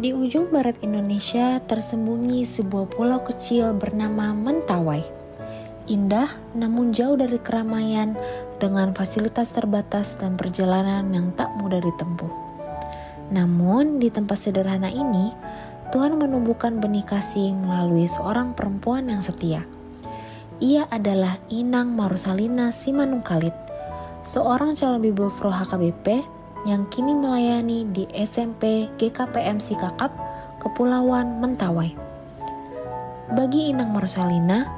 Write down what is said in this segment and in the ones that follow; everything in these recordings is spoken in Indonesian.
Di ujung barat Indonesia tersembunyi sebuah pulau kecil bernama Mentawai. Indah namun jauh dari keramaian, dengan fasilitas terbatas dan perjalanan yang tak mudah ditempuh. Namun di tempat sederhana ini, Tuhan menumbuhkan benih kasih melalui seorang perempuan yang setia. Ia adalah Inang Marusalina Simanungkalit, seorang calon bibelfro HKBP yang kini melayani di SMP GKPM Sikakap, Kepulauan Mentawai. Bagi Inang Marusalina,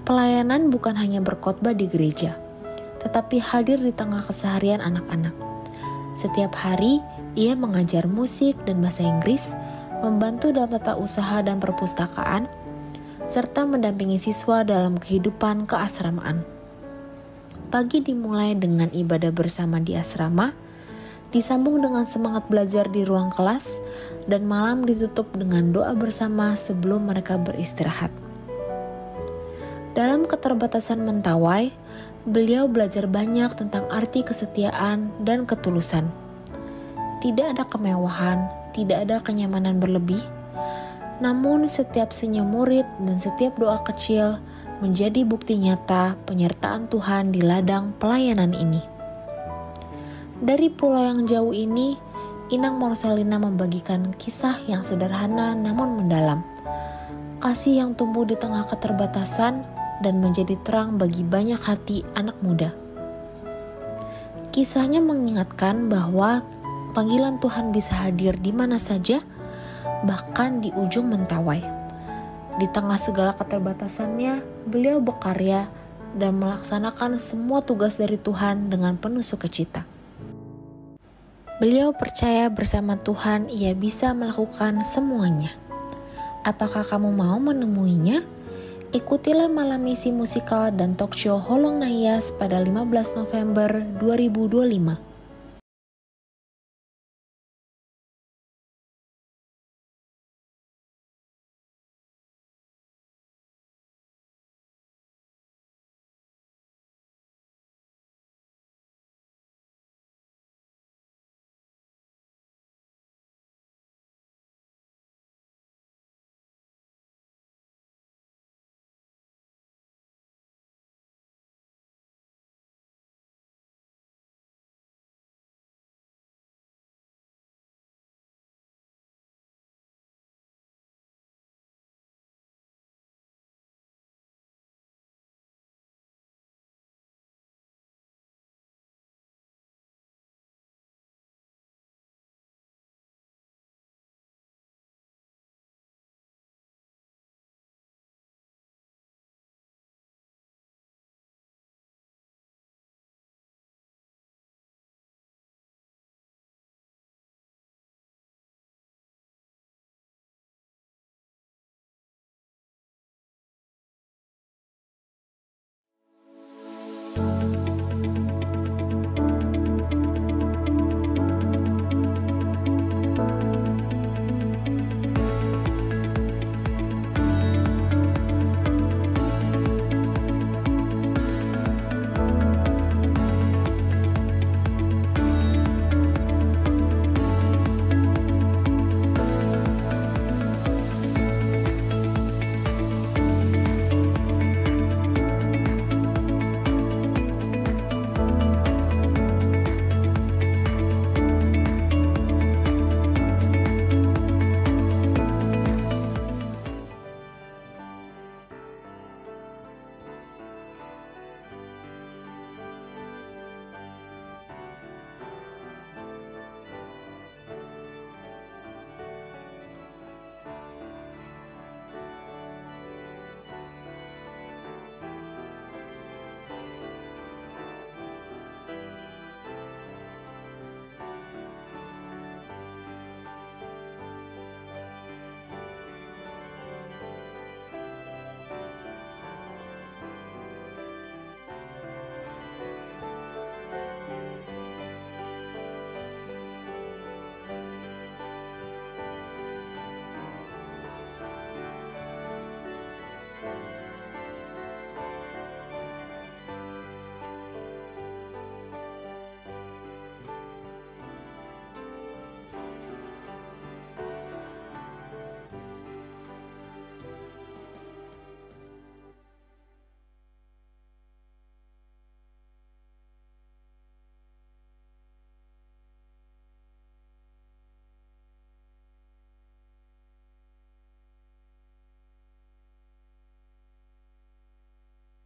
pelayanan bukan hanya berkhotbah di gereja, tetapi hadir di tengah keseharian anak-anak. Setiap hari, ia mengajar musik dan bahasa Inggris, membantu dalam tata usaha dan perpustakaan, serta mendampingi siswa dalam kehidupan keasramaan. Pagi dimulai dengan ibadah bersama di asrama, disambung dengan semangat belajar di ruang kelas, dan malam ditutup dengan doa bersama sebelum mereka beristirahat. Dalam keterbatasan Mentawai, beliau belajar banyak tentang arti kesetiaan dan ketulusan. Tidak ada kemewahan, tidak ada kenyamanan berlebih, namun setiap senyum murid dan setiap doa kecil menjadi bukti nyata penyertaan Tuhan di ladang pelayanan ini. Dari pulau yang jauh ini, Inang Marusalina membagikan kisah yang sederhana namun mendalam. Kasih yang tumbuh di tengah keterbatasan dan menjadi terang bagi banyak hati anak muda. Kisahnya mengingatkan bahwa panggilan Tuhan bisa hadir di mana saja, bahkan di ujung Mentawai. Di tengah segala keterbatasannya, beliau berkarya dan melaksanakan semua tugas dari Tuhan dengan penuh sukacita. Beliau percaya bersama Tuhan ia bisa melakukan semuanya. Apakah kamu mau menemuinya? Ikutilah malam misi musikal dan talk show Holong Nayas pada 15 November 2025.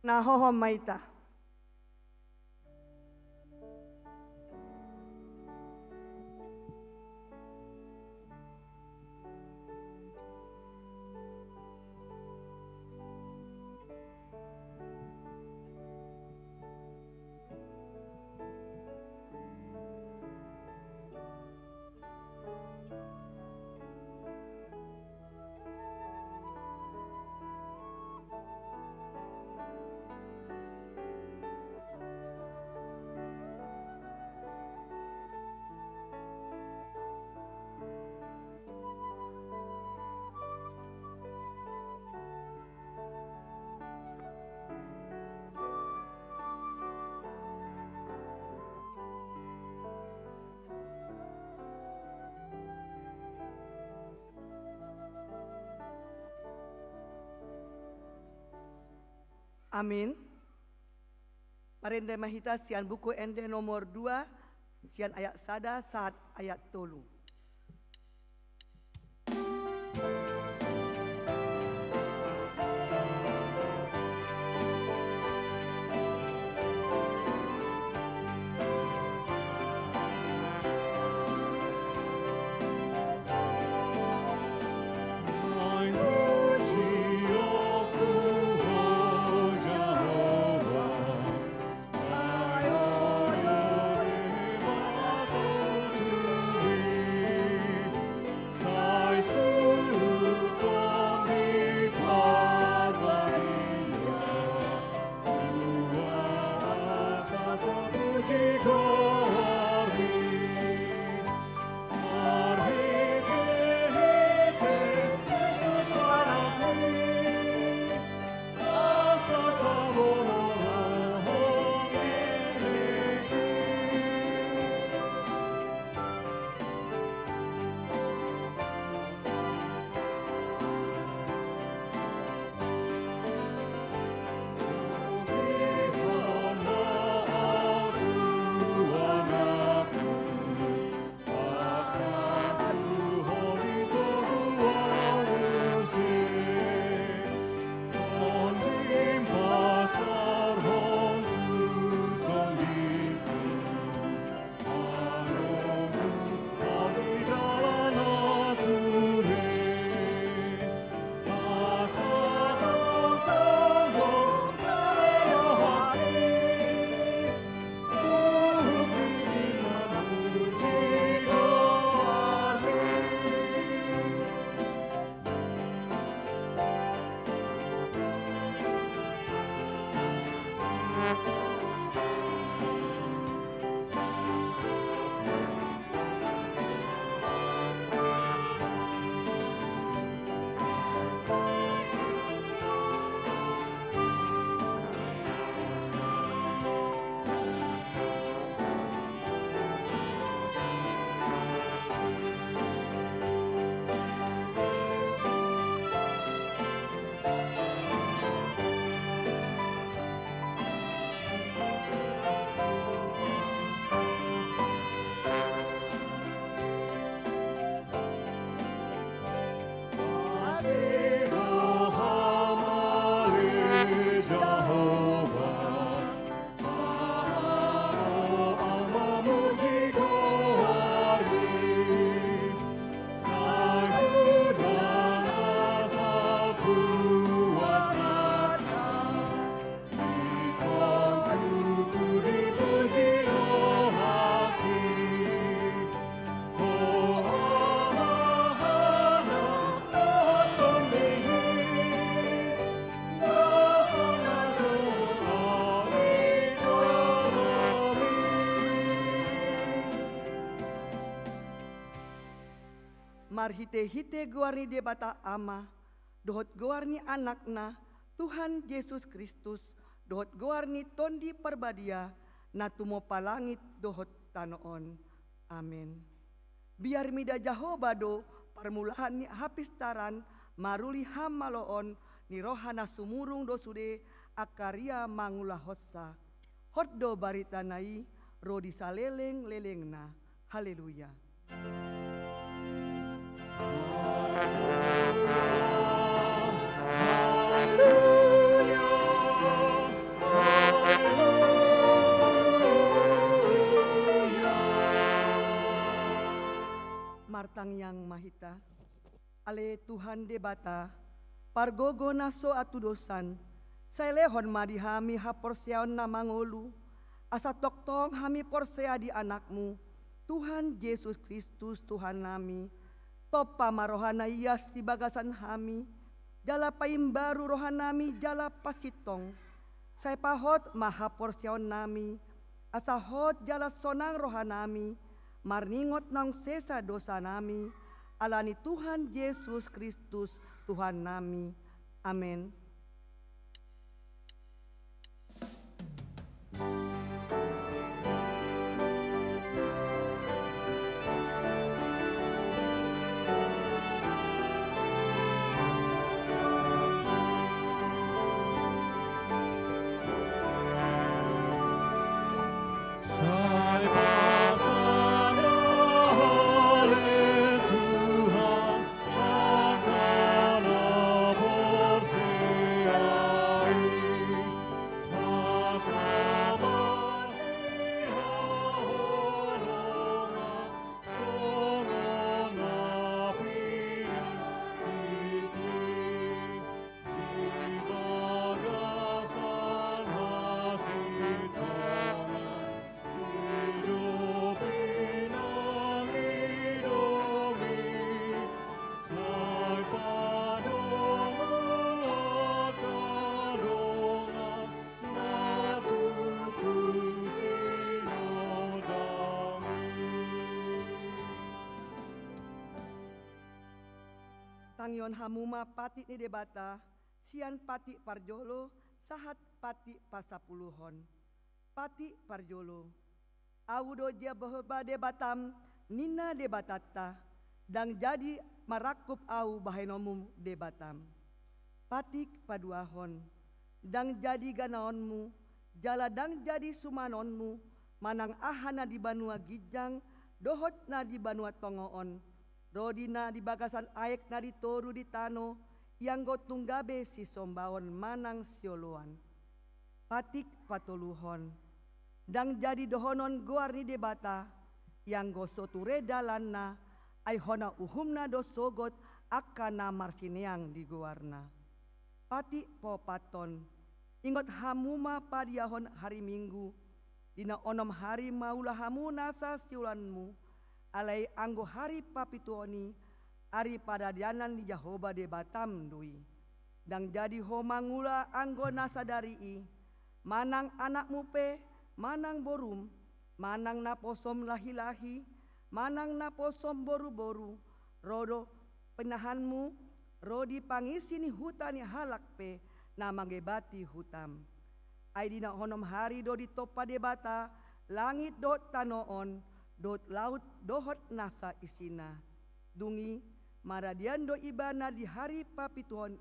na hoho maita. Amin. Marende mahita sian buku ende nomor 2, sian ayat sada saat ayat tolu. Marhite-hite guarni de bata ama, dohot guarni anakna, Tuhan Yesus Kristus, dohot guarni tondi perbadia, natumo palangit dohot tanoon. Amin. Biar mida jahobado, permulaan ni hapistaran, maruli hamaloon, ni rohana sumurung dosude, akaria mangulah hossa. Hoddo baritanai, rodi saleleng lelengna. Haleluya. Haleluya. martang yang mahita. Ale Tuhan debata, pargogo naso atudosan, sailehon madihami haporseon na mangolu, asa toktong hami porsea di anakmu, Tuhan Yesus Kristus Tuhan nami, topa marohana ias di bagasan hami, jala paim baru rohanami jala pasitong, saya pahot maha porseon nami, asa hot jala sonang rohanami, marningot nang sesa dosa nami, alani Tuhan Yesus Kristus Tuhan nami. Amin. Tangyon hamuma pati ni debata, sian pati parjolo, sahat pati pasapuluhon. Pati parjolo, awudo dia baheba debatam, nina debatata, dang jadi marakup au bahenomum debatam. Patik paduahon, dang jadi ganaonmu, jala dang jadi sumanonmu, manang ahana di banua gijang, dohot na di banua tongoon, rodina di bagasan aek na ditoru di tano, yang gotunggabe si sombawon manang sioluan. Patik patoluhon, dang jadi dohonon goar ni debata, yang gosoture dalanna, ay hona uhumna dosogot akana marsineang di goarna. Pati popaton, ingot hamuma padiahon hari Minggu, dina onom hari maulah hamu nasa siulanmu, alai anggo hari papituoni, ari pada dianan di Jahoba de Batam dui. Dang jadi homangula anggo nasadari manang anakmu pe, manang borum, manang naposom lahi-lahi, manang naposom boru-boru, rodo penahanmu, rodi pangisi ni hutani halak pe, nama gebati hutam. Aidina honom hari do di topa debata, langit do tanoon, dot laut dohot nasa isina. Dungi maradian do ibana di hari papituhon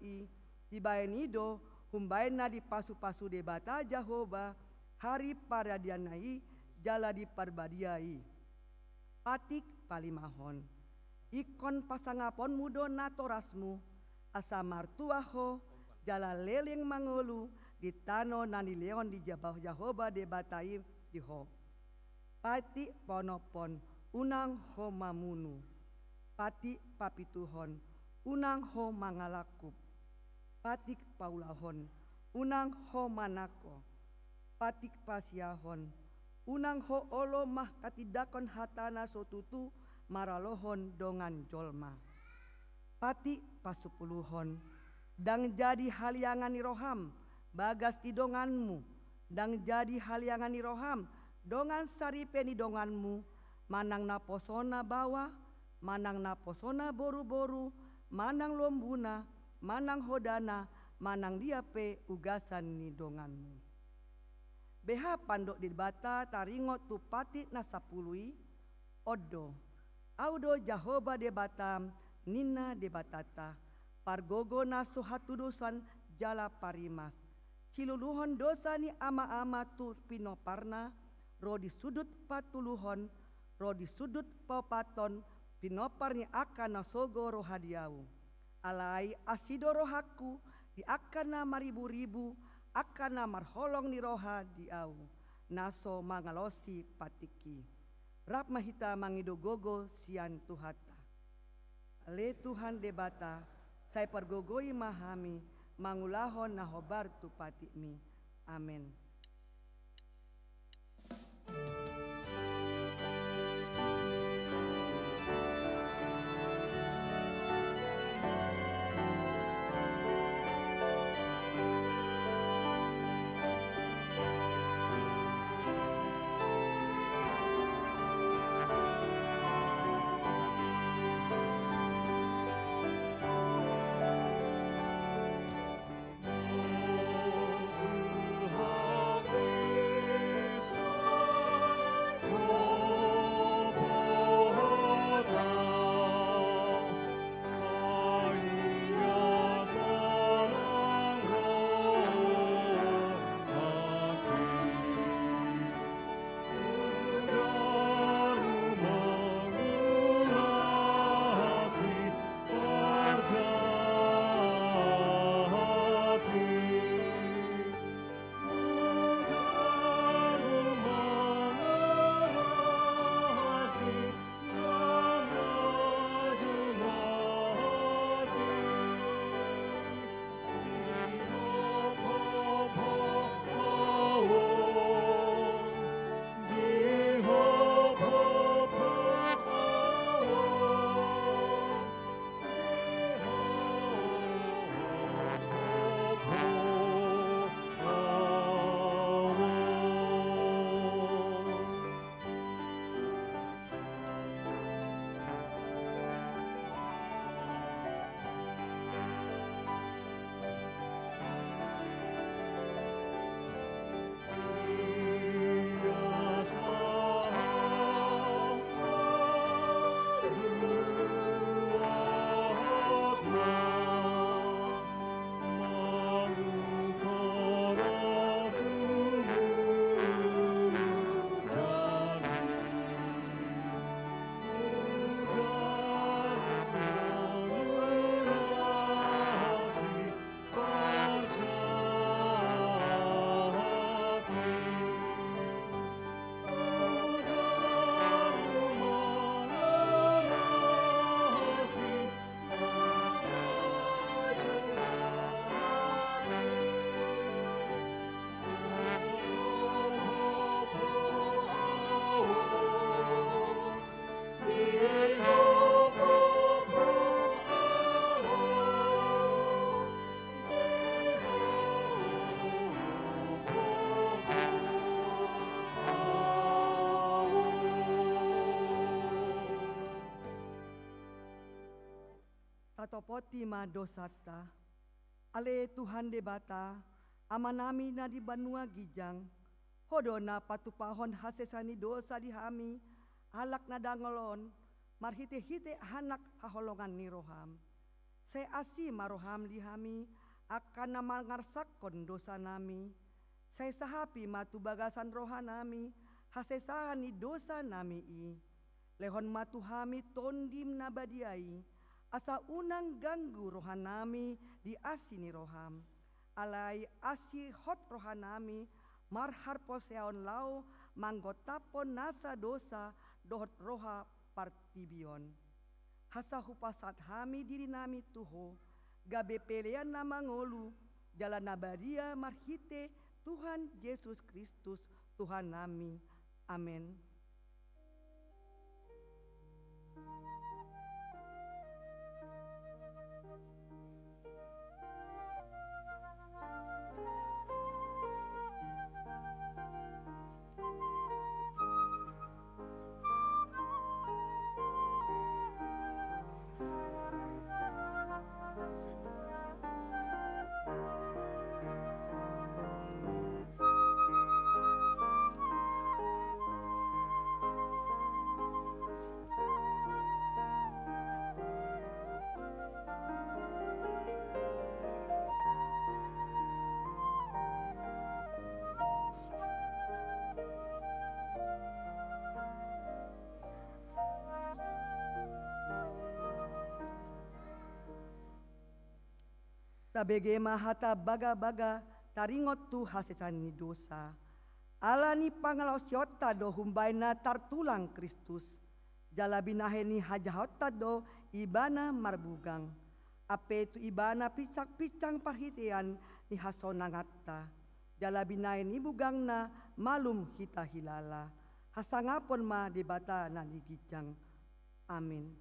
dibayan do humbayan na di pasu-pasu debata Jahoba hari paradian nai jala di parbadiai. Patik palimahon, ikon pasangapon mudo natorasmu, asa martuaho jala leleng mangulu di tano nani leon di jabah Jahoba debatai diho. Pati ponopon, unang ho mamunu. Pati papituhon, unang ho mangalakup. Patik paulahon, unang ho manako. Patik pasiahon, unang ho olo mah katidakon hatana sotutu maralohon dongan jolma. Pati pasupuluhon, dang jadi haliangan niroham, bagas di donganmu. Dang jadi haliangan niroham, dongan saripe ni donganmu, manang naposona bawa, manang naposona boru-boru, manang lombuna, manang hodana, manang diape ugasan ni donganmu. Beha pandok di bata taringot tu pati nasapului, odo, audo Jahoba de Batam, nina de batata, pargogo naso hatudusan jala parimas, ciluluhon dosa ni ama-ama tu pinoparna, rodi sudut patuluhon, rodi sudut papaton, pinoparni akan nasogo rohadiau. Alai asido rohaku, di akana maribu-ribu, akana marholong ni roha diau. Naso mangalosi patiki. Rap mahita mangido gogo sian tuhata. Le Tuhan debata, saya pergogoi mahami, mangulahon nahobar tu pati mi. Amin. Tatopoti ma dosata, ale Tuhan debata, amanami na di banua gijang, hodo na patupahon hasesani dosa di hami, alak na dangolon, marhite-hite hanak haholongan ni roham. Saya asi maroham di hami, akan na mangarsakon dosa nami. Saya sahapi matu bagasan rohanami, hasesahan ni dosa nami i. Lehon matu hami tondim nabadiai, asa unang ganggu rohanami di asini roham. Alai asi hot rohanami marhar poseon lau manggotapon nasa dosa dohot roha partibion. Hasa hupasat hami diri nami tuho gabe pelean nama ngolu jalan nabadia marhite Tuhan Yesus Kristus Tuhan nami. Amin. Tabege mahata baga-baga taringot tu hasesani dosa. Alani pangalaw siota do humbayna tartulang Kristus. Jalabinaheni hajahotado ibana marbugang. Ape tu ibana picak-picang parhitian ni hasonangatta. Jalabinaheni bugangna malum hita hilala. Hasangapon ma debata na digijang. Amin.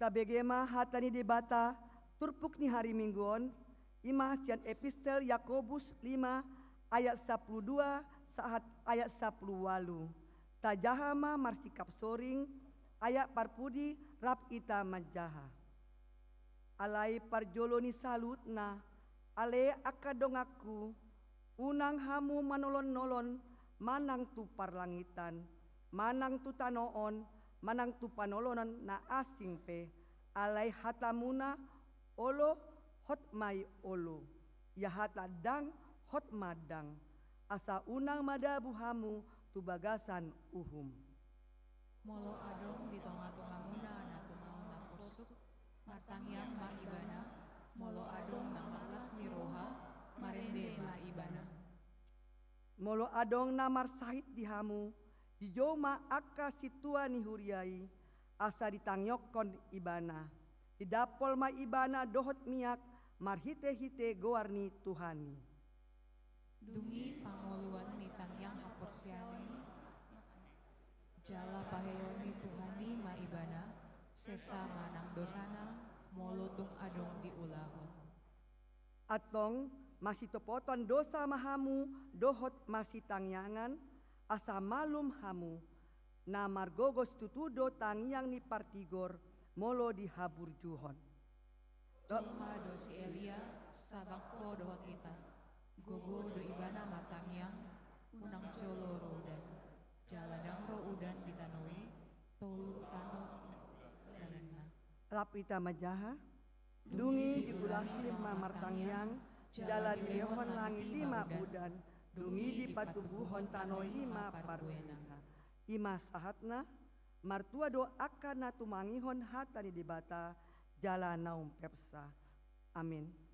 Tabegema hatani debata turpuk ni hari mingguon imah sian epistel Yakobus 5 ayat 12 saat ayat 10 tajahama marsikap soring ayat parpudi rap ita majaha alai parjoloni salutna ale akadongaku unang hamu manolon-nolon manang tu parlangitan manang tu tanoon manang tu panolonan na asing pe alai hatamuna olo hotmai olo ya hata dang hotmadang asa unang madabu hamu tu bagasan uhum molo adong di tonga-tonga muna na tumau na pursuk martangyang maibana molo adong na maklas ni roha marende maibana molo adong na marsahit di hamu di joma akka situa ni huriai asa ditangyokon ibana di dapol ma ibana dohot miak marhite-hite goarni Tuhani dungi pangoluan ni tangyang haporsiani jala paheyoni Tuhani maibana sesa manang dosana molo tung adong di ulahon atong masih topoton dosa mahamu dohot masih tangyangan asa malum hamu na margogos tutudo tangyang ni partigor molo di habur juhon Joma dosi Elia sabakko dohot kita gogo do ibana matangyang unang colo rodan jaladang ro udan ditanoi tolu tanok danana lapita majaha dungi diulahi mamartangyang jala dihon langit lima udan dungi di patubuhon tano lima parwena ima sahatna martua do akana tumangihon hata di debata jala naum pepsa amin.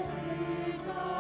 Sita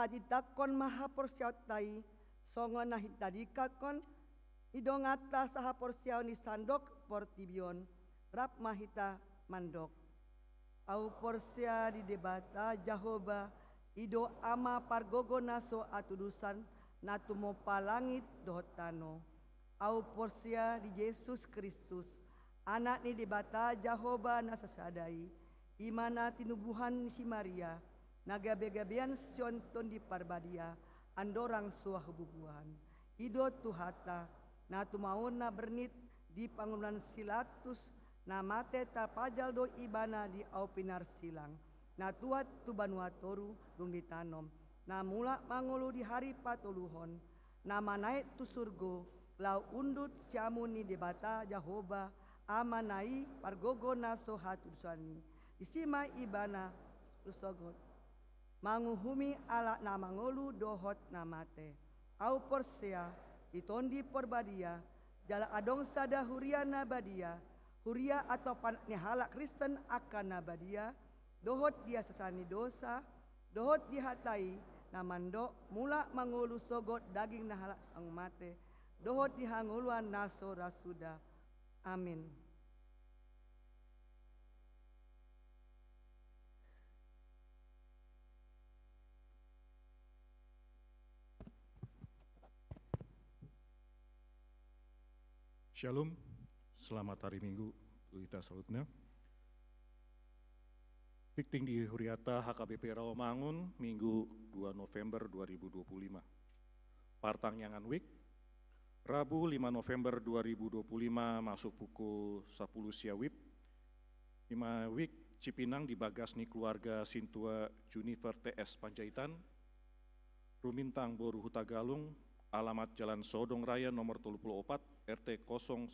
sahajitakon maha porsiautai songo nahitadikakon idongata saha porsiau ni sandok portibion rap mahita mandok. Au porsia di debata Jahoba ido ama pargogo naso atudusan natumo palangit dohotano. Au porsia di Yesus Kristus anak ni debata Jahoba nasasadai imana tinubuhan si Maria nagabe-gabean sionton di parbadia andorang suah bubuhan ido tuhata natumauna bernit di pangunan silatus namate tapajal do ibana di aupinar silang natuat tubanuatoru dung ditanom namula mangulu di hari patuluhon nama naik tu surgo lau undut camuni debata Jahoba amanai pargogo naso hatusani isima ibana usogot manguhumi ala namangolu dohot namate au porsia itondi porbadia jala adong sada huria nabadia huria atau panaknya halak Kristen akan nabadia dohot dia sesani dosa dohot dihatai namando mula mangulu sogot daging nahalak ang mate dohot dihanguluan naso rasuda amin. Shalom, selamat hari Minggu kita salutnya. Pikting di Huriata HKBP Rawamangun, Minggu 2 November 2025. Partangyangan Week, Rabu 5 November 2025 masuk pukul 10 siawib. 5 Week Cipinang dibagas nih keluarga Sintua Junifer TS Panjaitan, Rumintang Boru Hutagalung, alamat Jalan Sodong Raya nomor 34 RT 012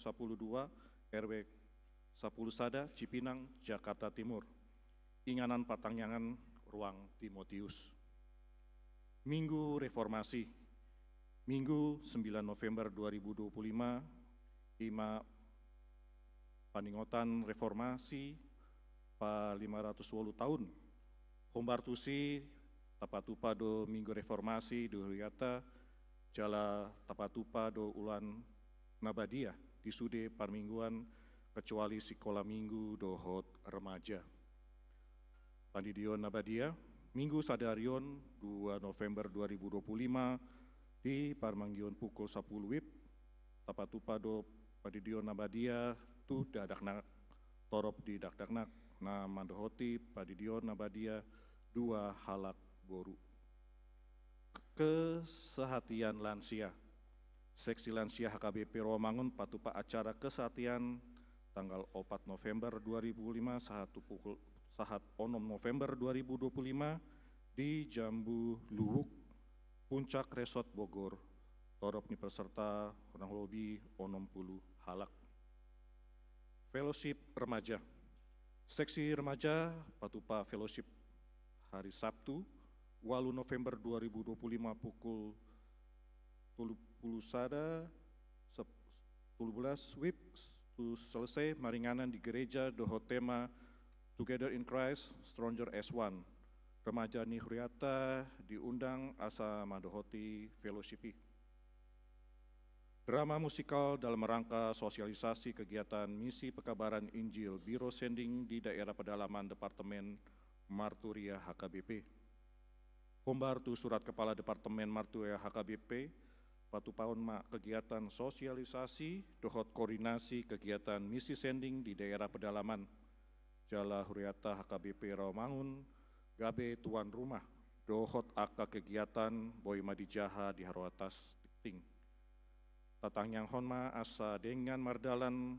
RW 10 Sada Cipinang Jakarta Timur. Inganan Patangyangan Ruang Timotius. Minggu Reformasi Minggu 9 November 2025 Ima Paningotan Reformasi pa 580 tahun Hombartusi Tapatupa do Minggu Reformasi do Huriata Jala Tapatupa do Ulan Nabadia di Sude Parmingguan kecuali Sekolah Minggu dohot remaja. Pandidion Nabadia Minggu Sadarion 2 November 2025 di Parmanggion pukul 10 WIB Tapatupa do Pandidion Nabadia tu dadaknak torop di dakdaknak na mandohoti Pandidion Nabadia 2 halak boru. Kesehatian lansia Seksi Lansia HKBP Rawamangun patupa acara kesehatian tanggal 4 November 2005 sahat 6 November 2025 di Jambu Luwuk Puncak Resort Bogor. Torop ni peserta kurang lebih 60 halak. Fellowship Remaja Seksi Remaja patupa Fellowship hari Sabtu 8 November 2025 pukul 10 sada 11 WIB selesai maringanan di gereja dohot tema Together in Christ, Stronger as One. Remaja ni Huriata diundang asa madohoti fellowshipi. Drama musikal dalam rangka sosialisasi kegiatan misi pekabaran Injil Biro Sending di daerah pedalaman Departemen Marturia HKBP. Pembartu Surat Kepala Departemen Marturia HKBP patupaun ma kegiatan sosialisasi dohot koordinasi kegiatan misi sending di daerah pedalaman Jala Huriata HKBP Rawamangun gabe tuan rumah dohot aka kegiatan Boy Madijaha di Haroatas Tikting. Tatang yang honma asa dengan mardalan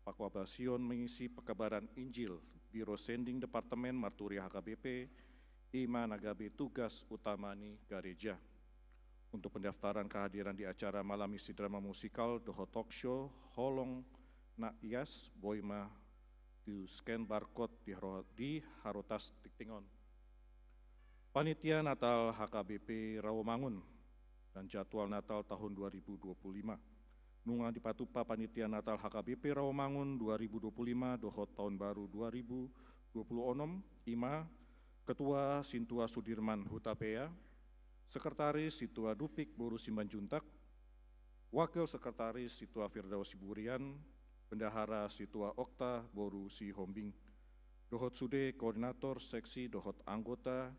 Pakwabasion mengisi pekabaran Injil Biro Sending Departemen Marturia HKBP ima nagabe tugas utamani gereja. Untuk pendaftaran kehadiran di acara malam misi drama musikal dohot talk show holong nak ias boima di scan barcode di Harotas Tiktingon. Panitia Natal HKBP Rawamangun dan jadwal Natal tahun 2025. Nunga dipatupa Panitia Natal HKBP Rawamangun 2025 dohot tahun baru 2026 ima Ketua Sintua Sudirman Hutapea Sekretaris Situa Dupik Boru Simbanjuntak, Wakil Sekretaris Situa Firdaus Siburian, Bendahara Situa Okta Boru Si Hombing, Dohot Sude Koordinator Seksi Dohot Anggota,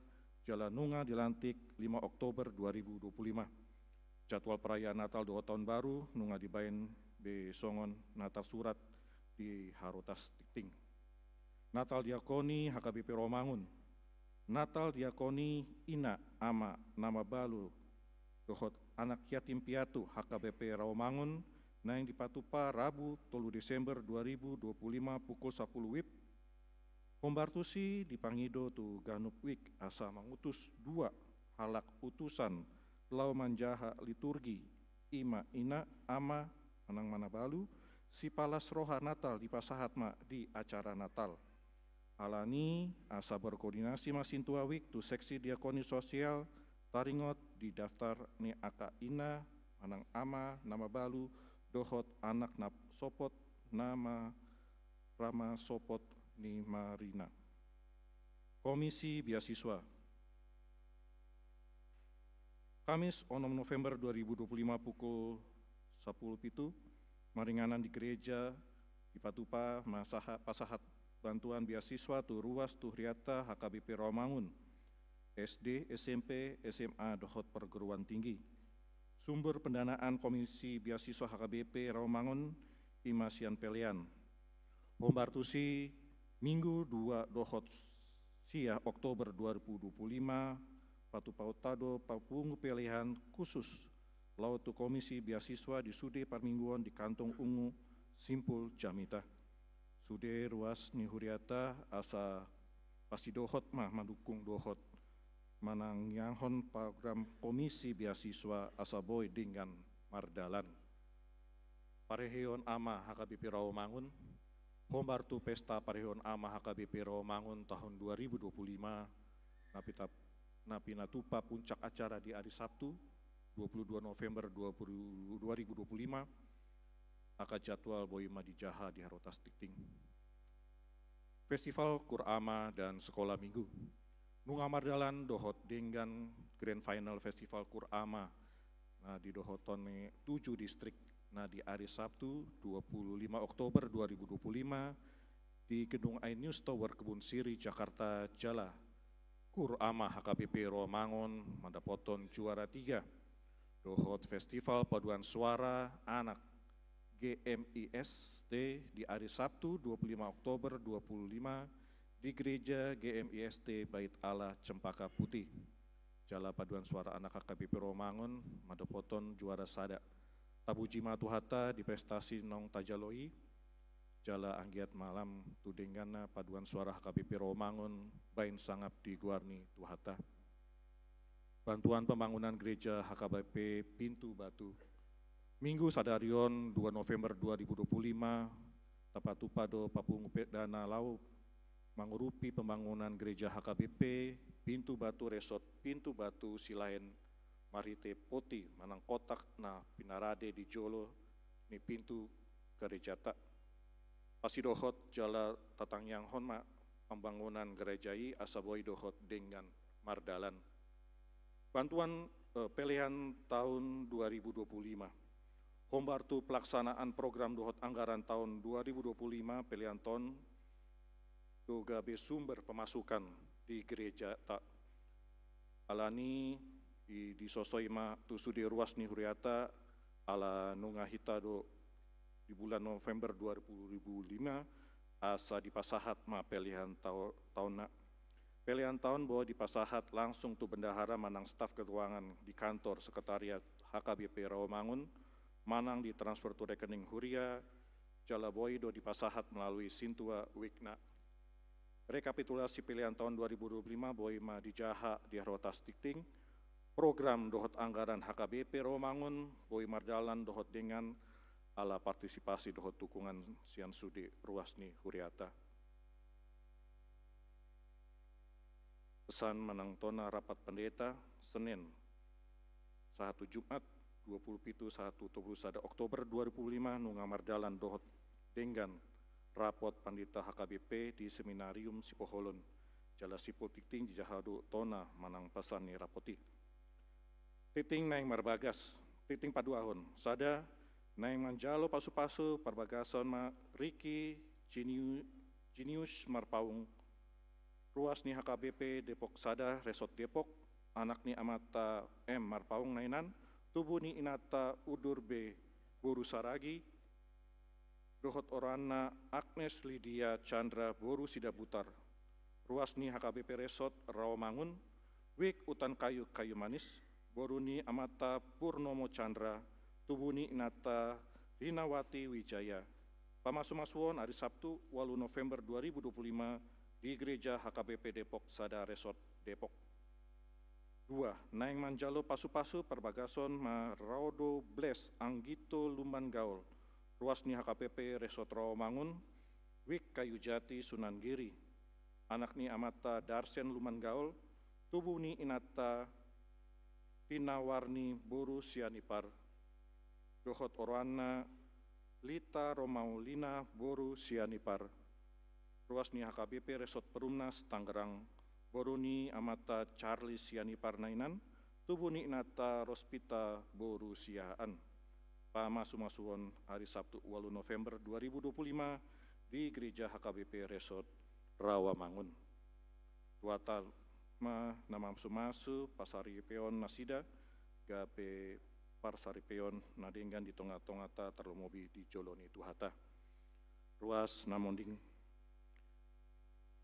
Jalanunga dilantik 5 Oktober 2025. Jadwal perayaan Natal Dohot Tahun Baru, Nunga dibain be Songon Natal Surat di Harotas Tikting. Natal Diakoni HKBP Romangun, Natal Diakoni Ina Ama Nama Balu Dohot Anak Yatim Piatu HKBP Rawamangun na yang dipatupa Rabu 3 Desember 2025 pukul 10 WIB. Pembartusi dipangido tu Ganup Wik asa mengutus 2 halak utusan lau manjaha liturgi Ima Ina Ama Manang Manabalu si palas roha Natal di pasahat ma di acara Natal. Alani asa berkoordinasi masintua wik tu seksi diakoni sosial taringot di daftar ni aka ina manang ama nama balu dohot anak nap sopot nama rama sopot ni marina. Komisi Beasiswa Kamis 6 November 2025 pukul 10.07 maringanan di gereja di Patupa pasahat bantuan beasiswa tu ruas tu Riata HKBP Rawamangun, SD, SMP, SMA, Dohot Perguruan Tinggi. Sumber pendanaan Komisi Beasiswa HKBP Rawamangun, Imasian Pelian. Pembartusi Minggu 2 Dohot Sia Oktober 2025, Patupautado Papungu Pilihan Khusus Lautu Komisi Beasiswa di Sude Parmingguan di Kantong Ungu, Simpul Jamita. Sude ruas ni Huriata asa pasti dohot mah mendukung dohot manang yanghon program Komisi Beasiswa asa boy dengan mardalan. Pareheon ama HKBP Rawamangun, Hombartu Pesta Pareheon ama HKBP Rawamangun tahun 2025, napinatupa puncak acara di hari Sabtu 22 November 2025, aka jadwal boima di Jaha di Harotas Tikting. Festival Kurama dan Sekolah Minggu. Nunga mardalan dohot dengan Grand Final Festival Kurama nah di dohoton 7 distrik nah di hari Sabtu 25 Oktober 2025 di Gedung iNews Tower Kebun Siri Jakarta Jala. Kurama HKBP Rawamangun mendapoton juara 3. Dohot Festival Paduan Suara Anak GMIST di hari Sabtu 25 Oktober 2025 di Gereja GMIST Bait Allah Cempaka Putih. Jala Paduan Suara Anak HKBP Rawamangun mendapoton juara sada. Tabuji Matuhata di prestasi Nong Tajaloi. Jala Anggiat Malam Tudengana Paduan Suara HKBP Rawamangun Bain Sangap di Guarni Tuhata. Bantuan pembangunan gereja HKBP Pintu Batu. Minggu Sadarion 2 November 2025, Tapatupado Papungu Dana Lau mengurupi pembangunan gereja HKBP Pintu Batu Resort Pintu Batu Silain Marite Poti Manang Kotak na Pinarade di Jolo ni Pintu Gerejata. Pasidohot Jala Tatangyang Honma pembangunan gerejai Asaboy Dohot dengan mardalan. Bantuan pilihan tahun 2025. Hombartu pelaksanaan program dohot anggaran tahun 2025 pilihan tahun doga sumber pemasukan di gereja tak alani di sosoima tu sudi ruas ni Huriata ala nunga hitado di bulan November 2005 asa di pasahat ma pilihan tahun pilihan tahun bahwa di pasahat langsung tu bendahara manang staf keuangan di kantor sekretariat HKBP Rawamangun manang ditransfer tu rekening Huria, Jalaboido di pasahat melalui Sintua Wikna. Rekapitulasi pilihan tahun 2025 boima di Jaha di Harotas Tikting, program dohot anggaran HKBP Rawamangun, boi mardalan dohot dengan ala partisipasi dohot dukungan Sian Sudi Ruasni Huriata. Pesan manang tona rapat pendeta Senin, satu Jumat 27 Oktober 2005 nunga mardalan dohot dengan rapot pandita HKBP di Seminarium Sipoholon Jala Sipol Tikting di Jahadu Tona manang pasani rapoti. titing naing marbagas, titing paduahon, sada naing manjalo pasu-pasu parbagason ma Riki Jinius Marpaung, ruas ni HKBP Depok Sada Resort Depok, anak ni Amata M Marpaung nainan, tubuh ni Inata Udur B Boru Saragi, dohot orana Agnes Lydia Chandra Boru Sidabutar, ruas ni HKBP Resort Rawamangun, wik utan kayu manis, boru ni Amata Purnomo Chandra, tubuh ni Inata Rinawati Wijaya. Pamasu-masuon hari Sabtu 8 November 2025 di Gereja HKBP Depok Sada Resort Depok. 2. Naing manjalo pasu-pasu perbagason ma Raudo Bles Anggito Lumban Gaul, ruas ni HKBP Resort Rawamangun, wik Kayu Jati Sunan Giri, anak ni Amata Darsen Lumban Gaul, tubuh ni Inata Pinawarni Boru Sianipar, dohot orana Lita Romaulina Boru Sianipar, ruas ni HKBP Resort Perumnas Tangerang, boru ni Amata Charlie Sianipar nainan, tubuh ni Inata Rospita Boru Siaan. Pamasu-masuon hari Sabtu 8 November 2025 di Gereja HKBP Resort Rawamangun. Tuatal namam sumasu pasari peon nasida gape parsari peon nadenggan di tonga-tongata terlomobi di joloni tuhata ruas namonding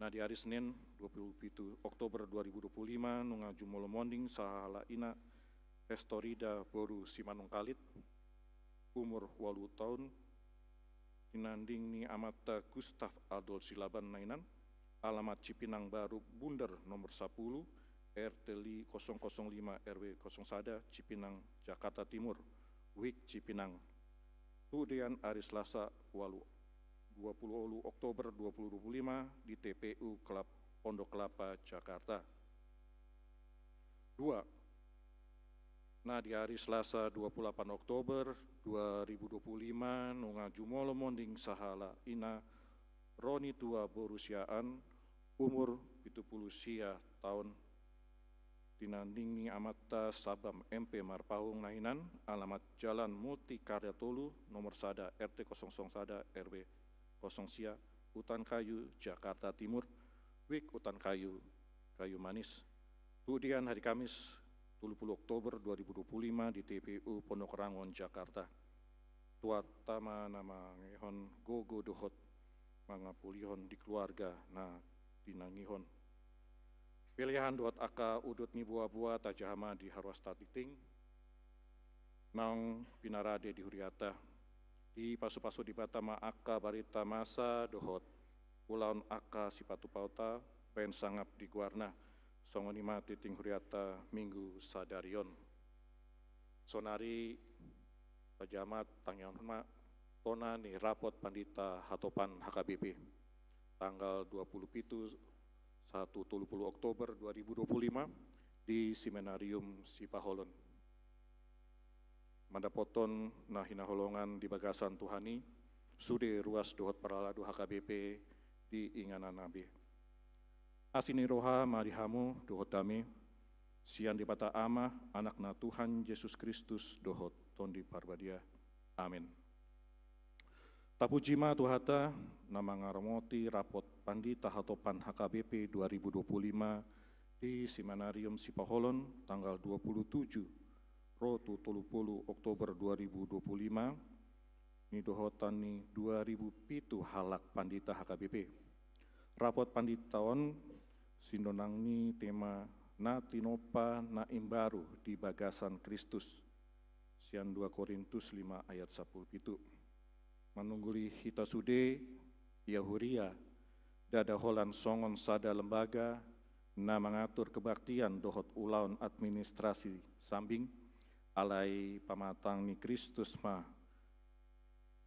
di hari Senin 27 Oktober 2025 nunga jumolo monding sahala ina Estorida Boru Simanung Kalit umur 8 tahun tinanding ni Amata Gustaf Adol Silaban nainan, alamat Cipinang Baru Bunder nomor 10 RT 005 RW 01 Cipinang Jakarta Timur, Wik Cipinang. Kemudian hari Selasa 20 Oktober 2025 di TPU Pondok Kelapa Jakarta. 2. Di hari Selasa 28 Oktober 2025 nunga jumolo monding sahala ina Roni Tua Borusiaan umur 70 sia tahun tinanding ni Amata Sabam MP Marpaung nainan, alamat Jalan Multi Karya Tolu nomor 1 RT 001 RW 0 sia Utan Kayu Jakarta Timur, wik Utan Kayu Manis. Kemudian hari Kamis 30 Oktober 2025 di TPU Pondok Rangon Jakarta. Tuatama nama ngehon gogo dohot mangapulihon di keluarga na tinangihon. Pilihan dohot aka udut ni buah-buah tajahama di harwas tatiting nang pinarade di huriata di pasu-pasu di batama aka barita masa dohot ulaun aka sipatu pauta pen sangap di guarna songonima titing huriata minggu sadarion sonari pajamat tangyan tona ni rapot pandita hatopan HKBP tanggal 27 Oktober 2025 di Seminarium Sipaholon. Mandapoton na hinaholongan di bagasan Tuhani sude ruas dohot paraladu HKBP di inganan nabi. Asini roha marihamu dohot dami sian di bata ama anak na Tuhan Yesus Kristus dohot tondi parbadia. Amin. Tapujima tuhata nama ngaramoti rapot pandita hatopan HKBP 2025 di Seminarium Sipaholon tanggal 27 Rotu 30 Oktober 2025 ni dohotan ni 2000 pitu halak pandita HKBP. Rapot panditawan sindonang ni tema na tinopa na imbaru di bagasan Kristus sian 2 Korintus 5 ayat 10 pitu. Manungguli hita sude Yahuria dada holan songon sada lembaga na mengatur kebaktian dohot ulaun administrasi sambing alai pamatang ni Kristus ma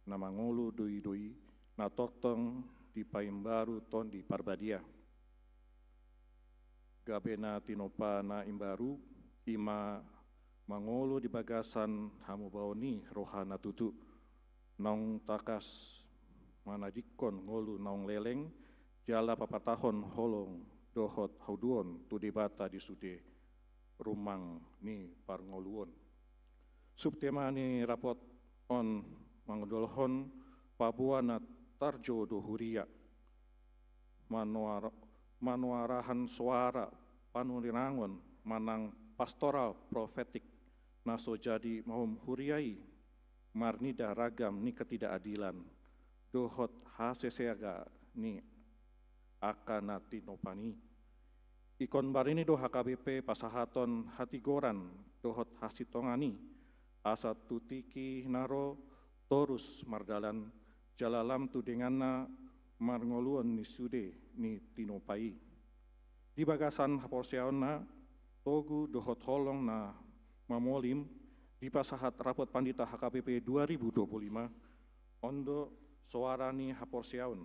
na mangulu doi na totong di paimbaru ton di parbadia gabena tinopa na imbaru ima mangulu di bagasan hamu baoni rohana tutu nong takas manadikon ngolu nong leleng jala papatahon holong dohot hauduon tu debata di sude rumang ni parngoluon. Subtema ni rapot on mangdolhon pabuana tarjo do huria manuarahan suara panurirangon manang pastoral profetik naso jadi mahum huriai marnida ragam ni ketidakadilan dohot haseseaga ni akanati nopani ikon barini do HKBP pasahaton hatigoran dohot hasitongani asa tutiki naro torus mardalan jalalam tu denganna marngoluan ni sude ni tinopai di bagasan haporseaonna togu dohot holong na mamolim di pasahat rapot pandita HKBP 2025 ondo soarani haporseaun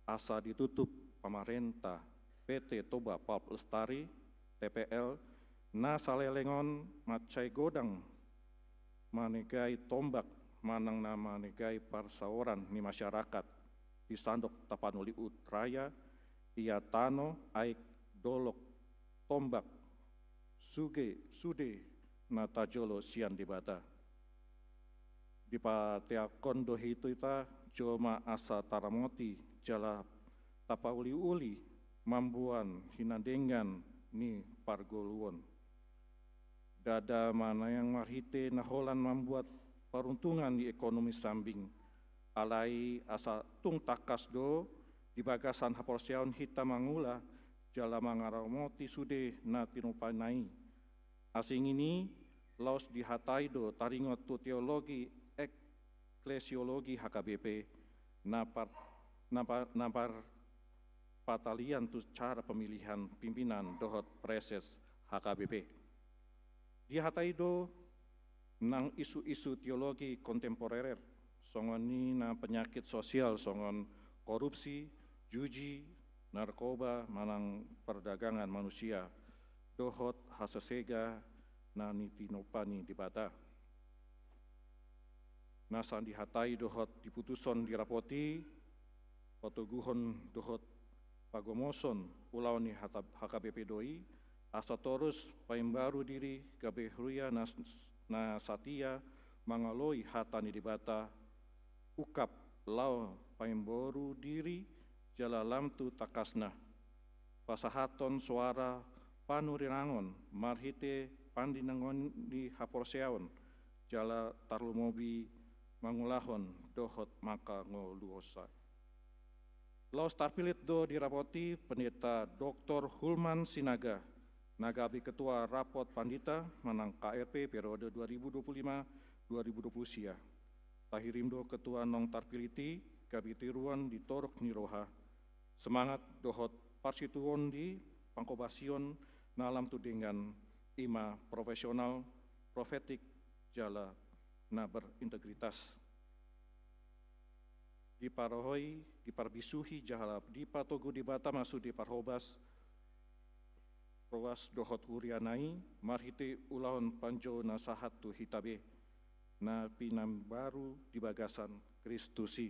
asa ditutup pemerintah PT Toba Pulp Lestari TPL na salelengon macai godang manegai tombak manang nama negai parsaoran ni masyarakat di sandok tapanuli utraya ia tano aik dolok tombak sude natajolo sian dibata di patea kondo hitu ita joma asa taramoti jala tapauli-uli mambuan hinandengan ni pargoluon dada mana yang marhite naholan membuat peruntungan di ekonomi sambing alai asa tung takas do di bagasan haporseaun hita mangula jala mangaramoti sude na tinupanai asing ini laos dihatai do taringot tu teologi eklesiologi HKBP napar patalian tu cara pemilihan pimpinan dohot preses HKBP di hataido nang isu-isu teologi kontemporer songoni na penyakit sosial songon korupsi, juji, narkoba, manang perdagangan manusia, dohot hasesega na nitinopani dibata. Nasan dihatai dohot diputuson dirapoti, otoguhon dohot pagomoson ulau ni HKBP doi, asa torus paimbaru diri gabehruya na satia mangaloi hatani dibata ukap lau paimbaru diri jalalam tu takasna pasahaton suara panurirangon marhite pandinangon di haporseaon jala tarlumobi mangulahon dohot maka ngoluosa laos tarpilit do dirapoti pendeta Dr. Hulman Sinaga Nagabi Ketua Rapot Pandita Manang KRP periode 2025-2020 sia. Tahirimdo Ketua Nong Tarpiliti Gabitiruan di Torok Niroha. Semangat dohot parsituon di pangkobasion nalam tudengan ima profesional profetik jala na berintegritas. Di parohoi, di parbisuhi jahalap, di patogu di bata masuk di parhobas Prowas dohot urianai marhite ulahon panjo nasahat tu hitabe na pinam baru di bagasan Kristusi.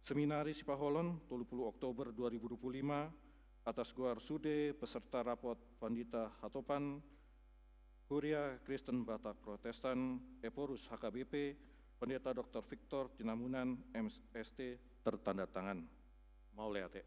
Seminari Sipaholon 30 Oktober 2025 atas guar sude peserta rapot Pandita Hatopan Huria Kristen Batak Protestan Eporus HKBP Pendeta Dr. Victor Tinamunan MST tertanda tangan. Mau lihat ya.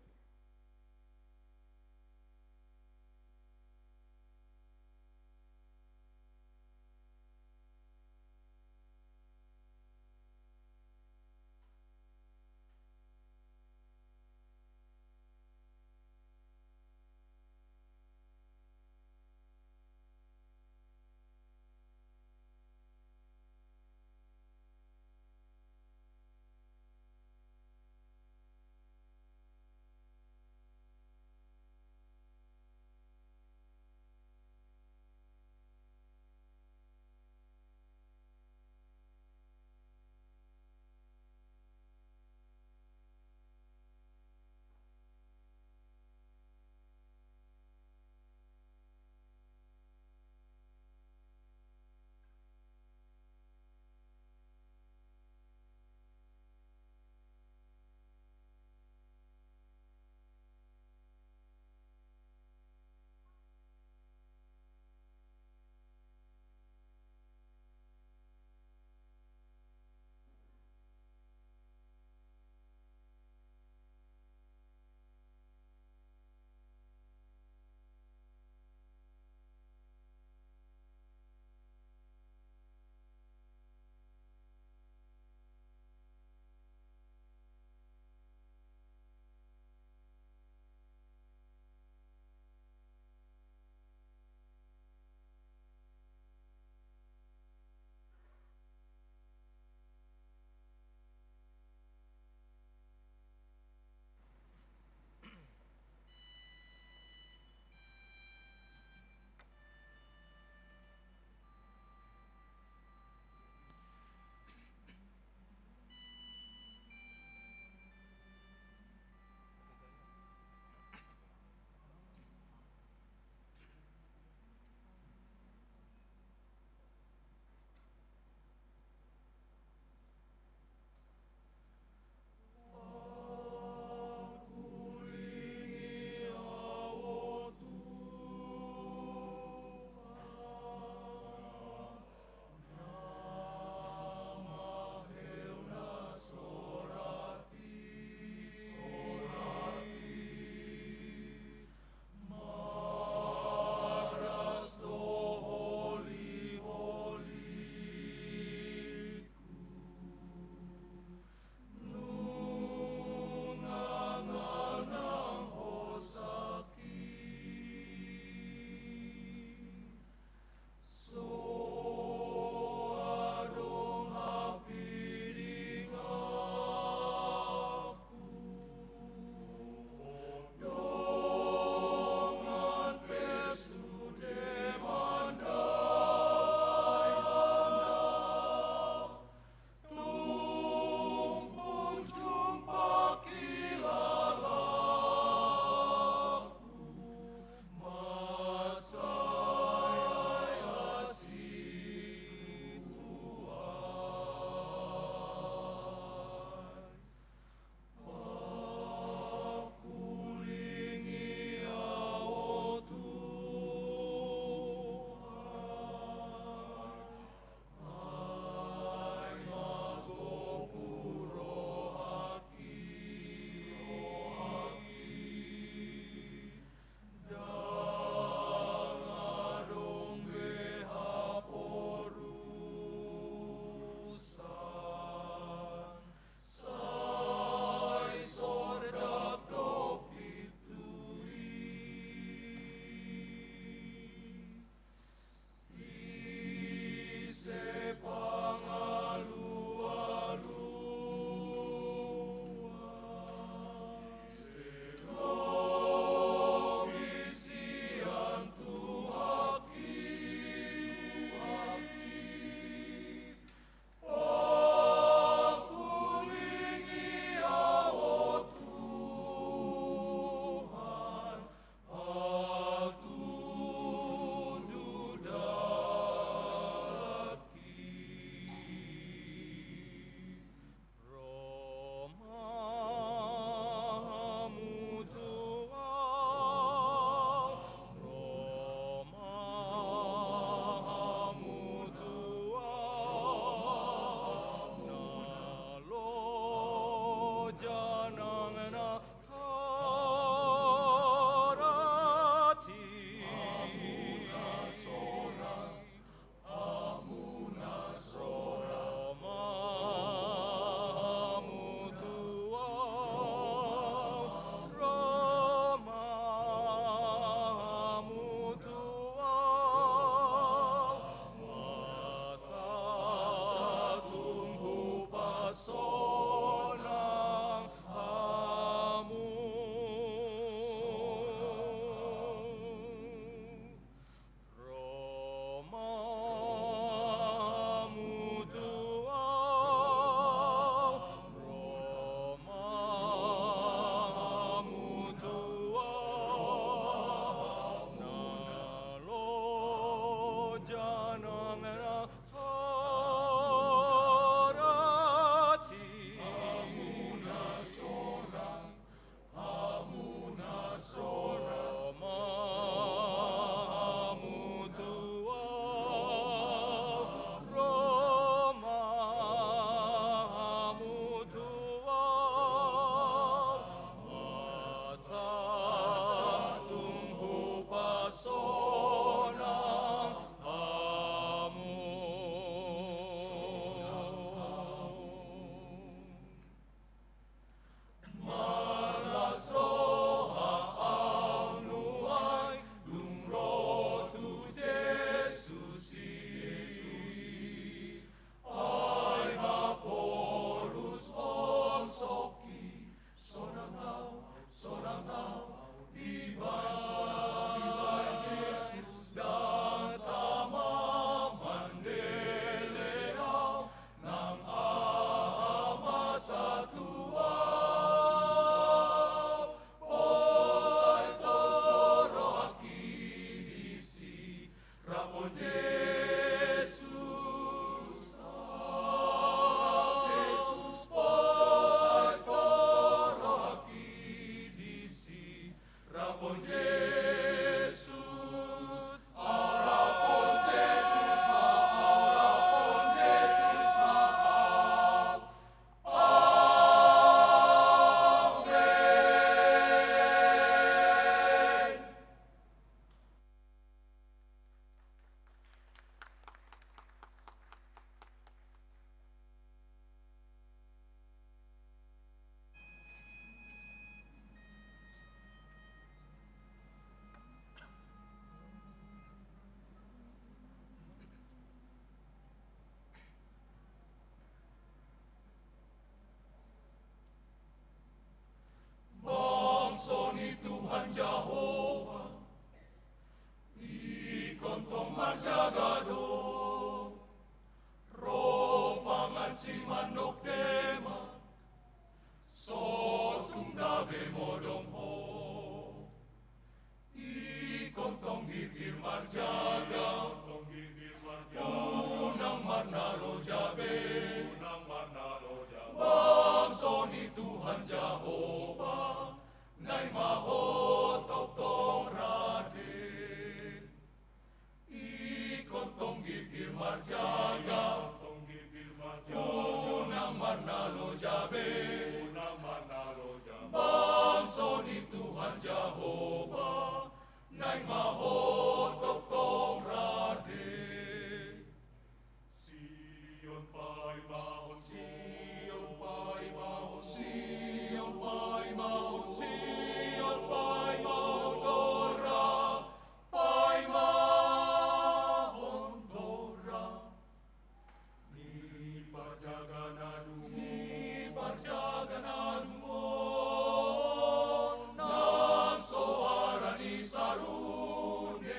Sarune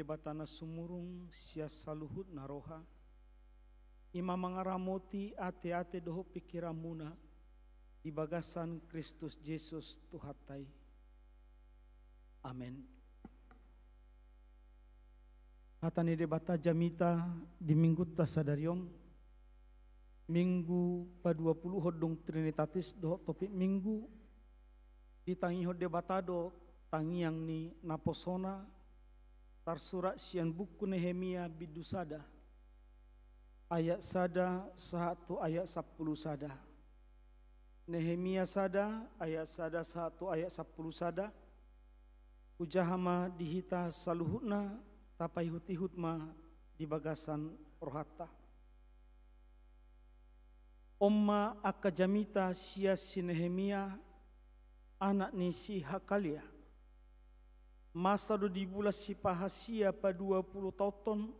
debatana sumurung sia saluhut naroha. Ima mangaramoti ate-ate doho pikiramuna di bagasan Kristus Yesus Tuhatai. Amin. Hatani debata jamita di minggu tasadarion. Minggu pa-20 hodong Trinitatis doho topik minggu. Ditangi ho debatado tangiang ni naposona. Tarsurat sian buku Nehemia bidusada. Ayat sada 1 ayat 10 sada. Nehemia sada ayat sada 1 ayat 10 sada. Ujahama dihita saluhutna tapai hutihutma di bagasan rohata. Omma akajamita sia si Nehemia anak ni si Hakalia. Masa do dibulas si pahasia pa 20 tahun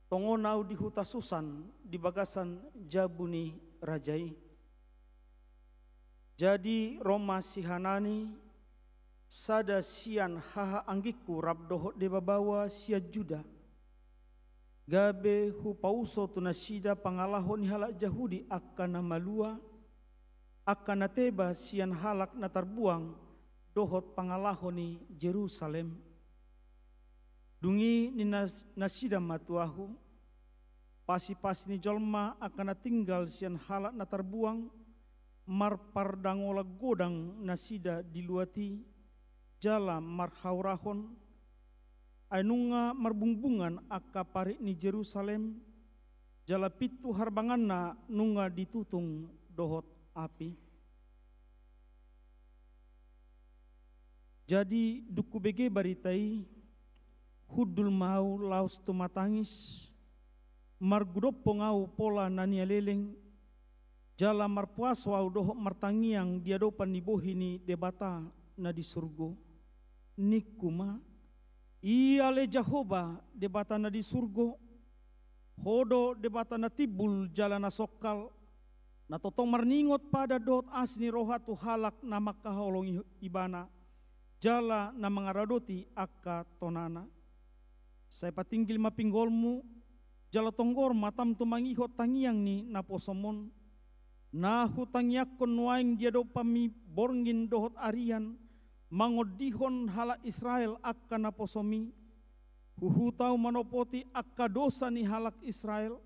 tongonau di huta Susan di bagasan Jabuni Rajai. Jadi Roma si Hanani sada sian haha anggiku rabdoho de babawa sia Juda. Gabe hu pauso tunasida pangalahon halak Jahudi akana malua akana teba sian halak natarbuang dohot pangalahoni Jerusalem. Dungi ni nasida matuahu pasi-pasi ni jolma akan tinggal sian halak natarbuang marpardangola godang nasida diluati jala marhaurahon ainunga marbungbungan aka parik ni Jerusalem jala pitu harbanganna nunga ditutung dohot api. Jadi duku bege baritai hudul mau laus tumatangis margudop pongau pola nania leleng jala marpuaso au dohok martangiang diadopan ni bohini debata na di surgo nikuma ia le Jehovah debata na di surgo hodo debata na tibul jala na sokal na totong marningot pada dot asni rohatu halak na makaholong ibana jala na mangaradoti aka tonana. Saya patinggil mapinggolmu jala tonggor matam tumangihot tangiang ni naposomon na hutangyakon nuaing dia do pami borngin dohot arian mangodihon hala Israel aka naposomi huhutau manopoti aka dosa ni halak Israel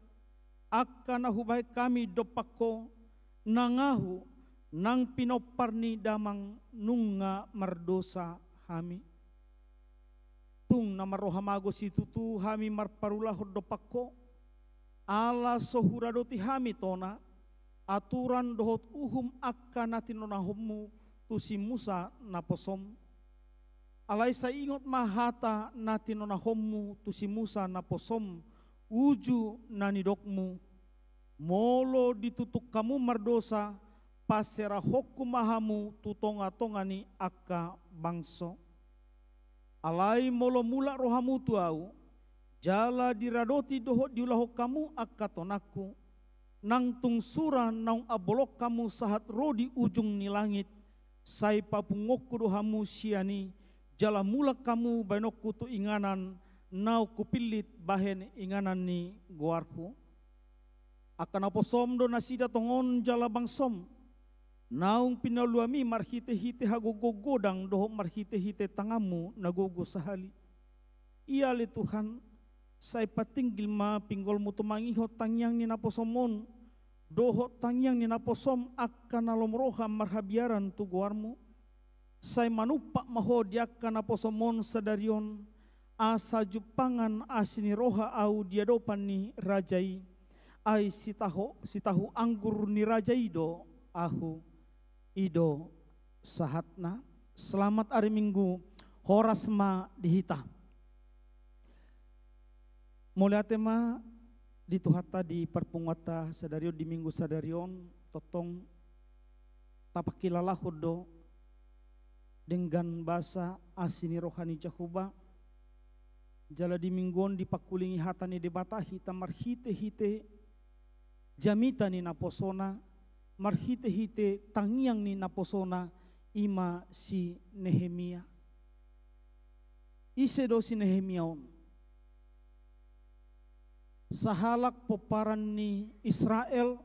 aka nahubai kami dopako nangahu nang pinoparni damang nunga mardosa hami. Tung nama rohamago situtu hami marparulah dopako ala sohuradoti hami tona aturan dohot uhum akka natinonahommu tusi Musa naposom. Alai sa ingot mahata natinonahommu tusi Musa naposom uju nanidokmu molo ditutuk kamu mardosa pasera hokumahamu tutonga-tongani aka bangso. Alai molo mula rohamu tuau jala diradoti dohot diulah kamu aka tonaku nang tungsura naung abolok kamu sahat rodi ujung ni langit sai papungokku dohamu siani jala mula kamu banokku tu inganan nau kupilit bahen inganan ni goarku akan aposom do nasida tongon jala bangsom naung pinaluami marhite-hite hagogogodang doho marhite-hite tangamu nagogo sahali. Ia le Tuhan, say patinggil ma pinggolmu tumangiho tangyang ni naposomon, doho tangyang ni naposom akan nalomroha marhabiaran tuguarmu. Say manupak maho diakan naposomon sadarion, asa jupangan asini roha au diadopan ni rajai, ay sitahu anggur ni rajai do ahu. Ido sahatna selamat hari Minggu horasma dihita mulai tema di tuhata di perpungwata sadarion di minggu sadarion totong tapakilalah hodo dengan bahasa asini rohani Jehovah jala di minggon dipakulingi hatani debata hita marhite-hite jamita ni naposona marhite-hite tangiang ni naposona ima si Nehemia. Ise do si Nehemia on. sahalak peparan ni Israel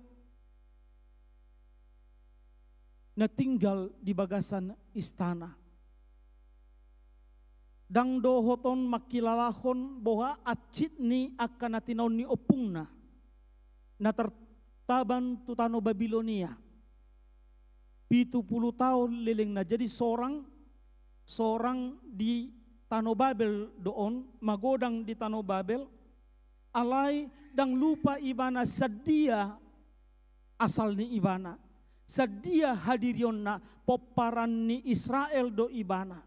na tinggal di bagasan istana. Dang dohoton makilalahon boha acit ni akan natinaw ni opungna na tertaban tutano Babilonia. 70 tahun liling na jadi seorang di Tano Babel doon, magodang di Tano Babel, alay dang lupa ibana sadia asal ni ibana. Sadia hadirion na poparan ni Israel do ibana.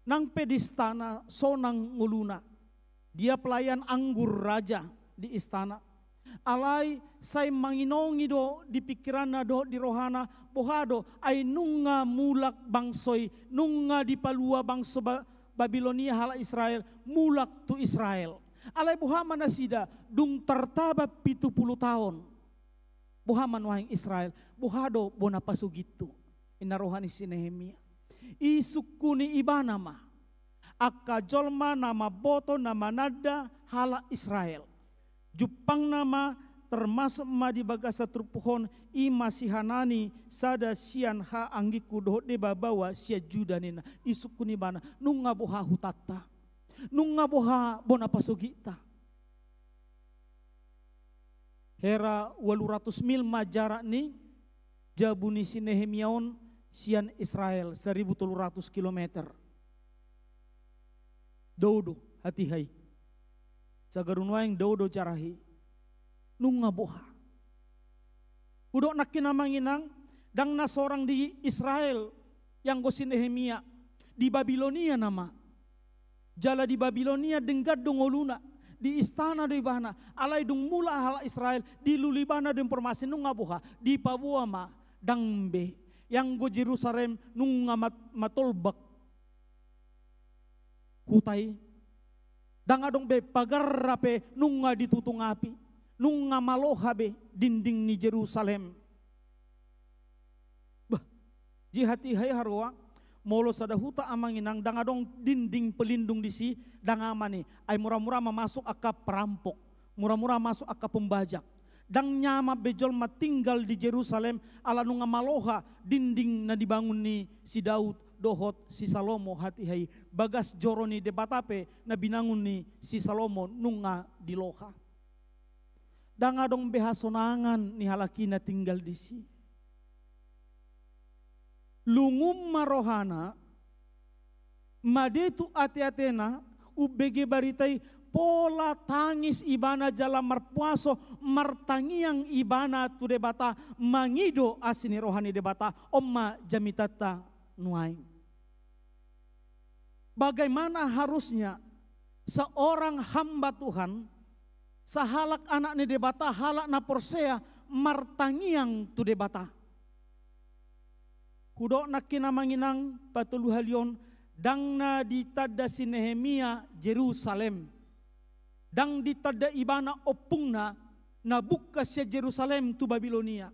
Nang pedistana sonang nguluna. Dia pelayan anggur raja di istana. Alay say manginongi do di pikiran do di rohana bohado ay nunga mulak bangsoy nunga di palua bangso Babilonia hala Israel mulak tu Israel. Alay bohaman na sida dung tertaba 70 tahun. Bohaman wahing Israel bohado bona pasugitu inarohani si Nehemia. Isuku ni ibana ma akka jolma nama boto nama nada hala Israel. Jupang nama termasuk ma di bagasa trupuhon ima si Hanani sada sian ha anggiku dohot de babawa sia judanina isuku ni bana nunga boha hutata nunga boha bona pasugita. Hera 800 mil majarak ni jabuni si Nehemiaon sian Israel 1.300 kilometer. Dodo hati hai. Sagarunwaing dodo carahi. Nunga boha. Udok nakina manginang dang na sorang di Israel yang gosi Nehemia di Babilonia nama. Jala di Babilonia denggad dongoluna di istana do ibana alai dung mula hala Israel di lulibana do informasi nunga boha di Papua ma dangbe yang go Jerusalem nunga matolbak kutai dang adong be pagar rape nunga ditutung api nunga maloha be dinding ni Jerusalem. Bah jihati hai harwa molo sada huta amanginang dang adong dinding pelindung di si dang amani ay murah-murah masuk aka perampok murah-murah masuk aka pembajak dang nyama bejol tinggal di Jerusalem ala nunga maloha dinding na dibangun ni si Daud dohot si Salomo hati hai bagas joroni debatape na binangun ni si Salomo nunga di loha. Dang adong behasonangan ni halaki na tinggal di si. Lungum marohana madetu ate-atena ubege baritai pola tangis ibana jala marpuaso martangiang ibana tu debata mangido asini rohani debata omma jamitata nuaing. Bagaimana harusnya seorang hamba Tuhan sahalak anak ni debata halak na porsea martangiang tu debata. Kudok nakina manginang patulu halion dang na ditada si Nehemia Jerusalem. Dang ditada ibana opungna na buka sia Jerusalem tu Babilonia.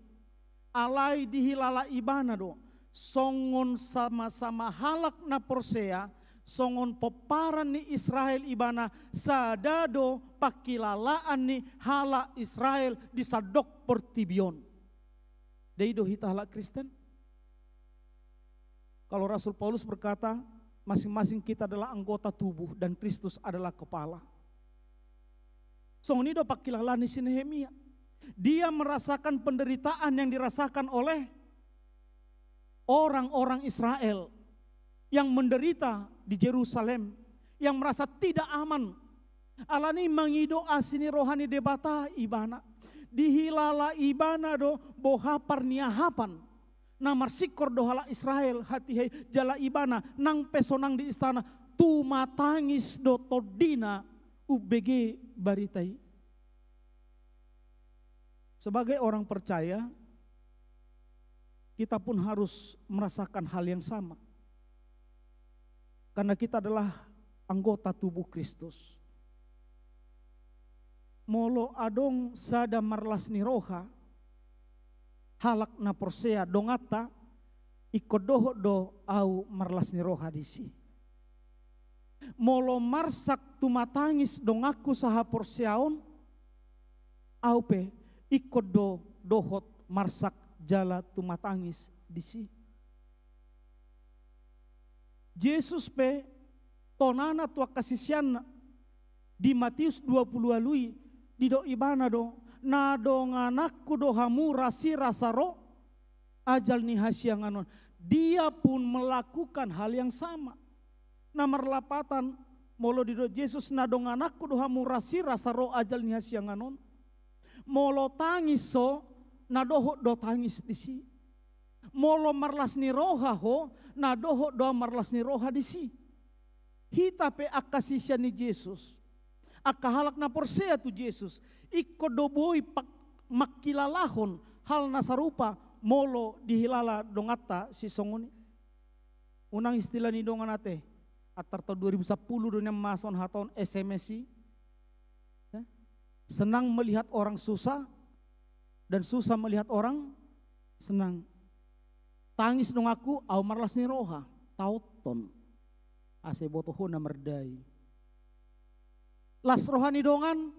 Alai dihilala ibana do. Songon sama-sama halak na porsea. Songon peparan ni Israel ibana sadado pakilalaan ni hala Israel di sadok pertibion. Deido hita hala Kristen. Kalau Rasul Paulus berkata masing-masing kita adalah anggota tubuh dan Kristus adalah kepala. Songon itu pakilalaan ni si Nehemia. Dia merasakan penderitaan yang dirasakan oleh orang-orang Israel yang menderita di Jerusalem, yang merasa tidak aman. Alani mangido asini rohani debata ibana. Dihilala ibana do boha parniahapan. Namar sikor do hala Israel hati hai jala ibana nang pesonang di istana. Tu matangis do todina ubg baritai. Sebagai orang percaya, kita pun harus merasakan hal yang sama. Karena kita adalah anggota tubuh Kristus. Molo adong sada marlas ni roha, halak na porsea dongata, ikodoho do au marlas ni roha disi. molo marsak tumatangis dong aku saha porsiaon, au pe ikut dohot marsak jala tumatangis disi. Yesus pe tonana tua kasisian di Matius 20 alui di do ibana do na dong anakku do hamu rasi rasaro ajal ni hasyanganon. Dia pun melakukan hal yang sama. Namar lapatan molo di do Yesus na dong anakku do hamu rasi rasaro ajal ni hasyanganon. Molo tangis so na doho do tangis disi. Molo marlas ni roha ho na doho do marlas ni roha disi. Hita pe akasisya ni Yesus. Akahalak na porsea tu Yesus. Iko doboi makilalahon hal nasarupa molo dihilala dongata si songoni. Unang istilah ni dongan ate. Atar tahun 2010 dunia mason haton SMSI. Ya. Senang melihat orang susah dan susah melihat orang senang. Tangis dong aku au marlas ni roha tauton. Ase botohona merdai. Las rohani dongan,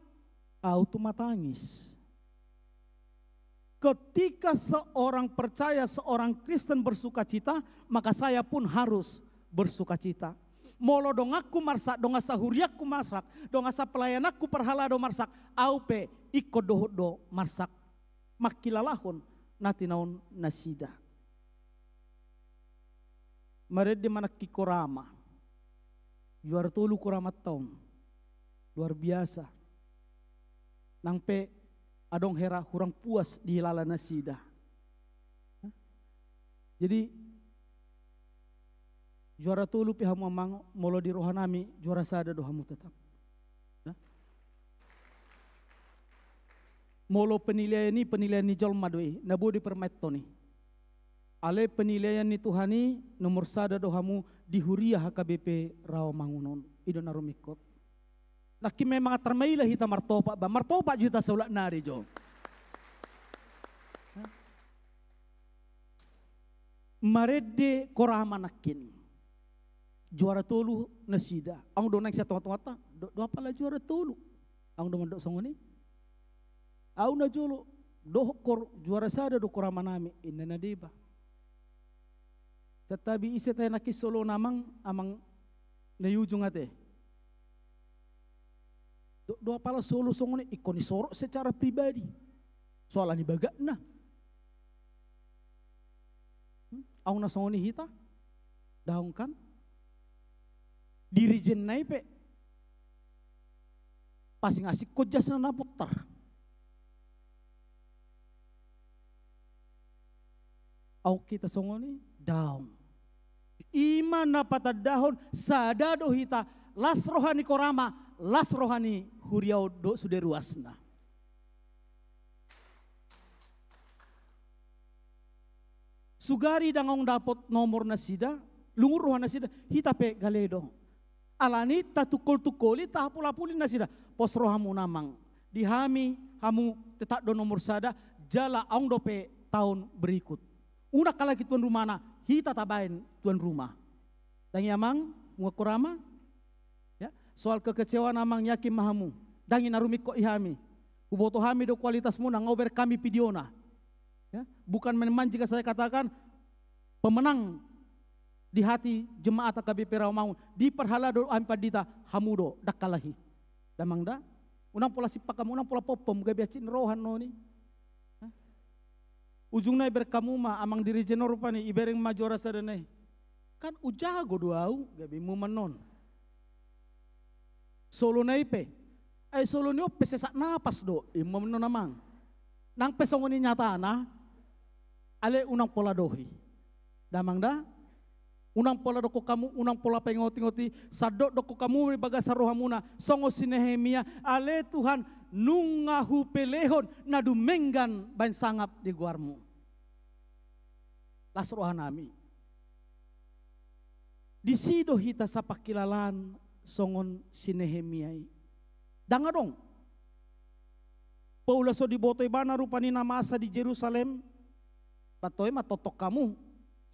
auto matangis. Ketika seorang percaya, seorang Kristen bersuka cita, maka saya pun harus bersuka cita. Molo dong aku marsak, dong asa huriakku marsak, dong asa pelayanakku perhala do marsak, aupe ikut do marsak. Makilalahon nati naon nasida. Mared di mana kikorama, juar tulu koramat taum. Luar biasa. Nangpe adong hera kurang puas di hilala nasida. Jadi juara tulu pihamu amang molo di rohanami juara sada dohamu tetap. Molo penilaian ni jolma doi nabu di permetto ni. Ale penilaian ni Tuhani nomor sada dohamu di Huria HKBP Rawamangunon idon narumikot. Laki memang termailah hita martopa, martopa juta seulak nari jo. Marede korama nakin, juara tolu nasida. Ang do naik satu wata, do apalah juara tolu. Ang do mandok songoni. Au na jolo, do kor juara sada do korama nami inna nadiba. Tetapi isi tayo nakis solo namang amang nayujung ate. Doa pala solo songone ikoni sorok secara pribadi. Soalan ni baga na. Ang nasongoni hita. Daung kan. Dirijen naipe. Pasing asik kojas na naputar. Ang kita songoni daung. Iman na patadahon sadado hita. Las rohani korama. Las rohani huriau do sudah ruasna. Sugari dangong dapot nomor nasida, lungur rohan nasida, hita pe galedo. Alani tatukol-tukoli tahapulapulin nasida, pos rohamu namang. Dihami hamu tetap do nomor sada, jala aung dope tahun berikut. Unak kalaki tuan rumah na, hita tabain tuan rumah. Dan yamang, ngakurama, soal kekecewaan amang yakin mahamu. Dangin narumik ko ihami. Uboto hami do kualitas muna ngober kami pidiona. Ya, bukan meneman jika saya katakan pemenang di hati jemaat AKBP Rawamangun. Di perhala do ampadita hamudo dakalahi. Damang da. Unang pola sipak kamu, unang pola popom gabiacin rohan no ni. Ujungnya iber kamu ma amang diri jenor pani ibereng majora sadanai. Kan ujago doau gabi mu menon. Solo naipe, ay solo niyo pesesak napas do, imam no namang. Nang pesongoni nyata na, ale unang pola dohi. Damang da, unang pola doko kamu, unang pola pengoti-ngoti, sadok doko kamu bagasa rohamuna, songo sinehemia, ale Tuhan nungahu pelehon nadumenggan ban sangap di guarmu. Las rohanami. Di sido hita sa pakilalan songon sinehemiai. Danga dong. Paula so dibotoy bana rupani namasa di Jerusalem. Patoy matotok kamu.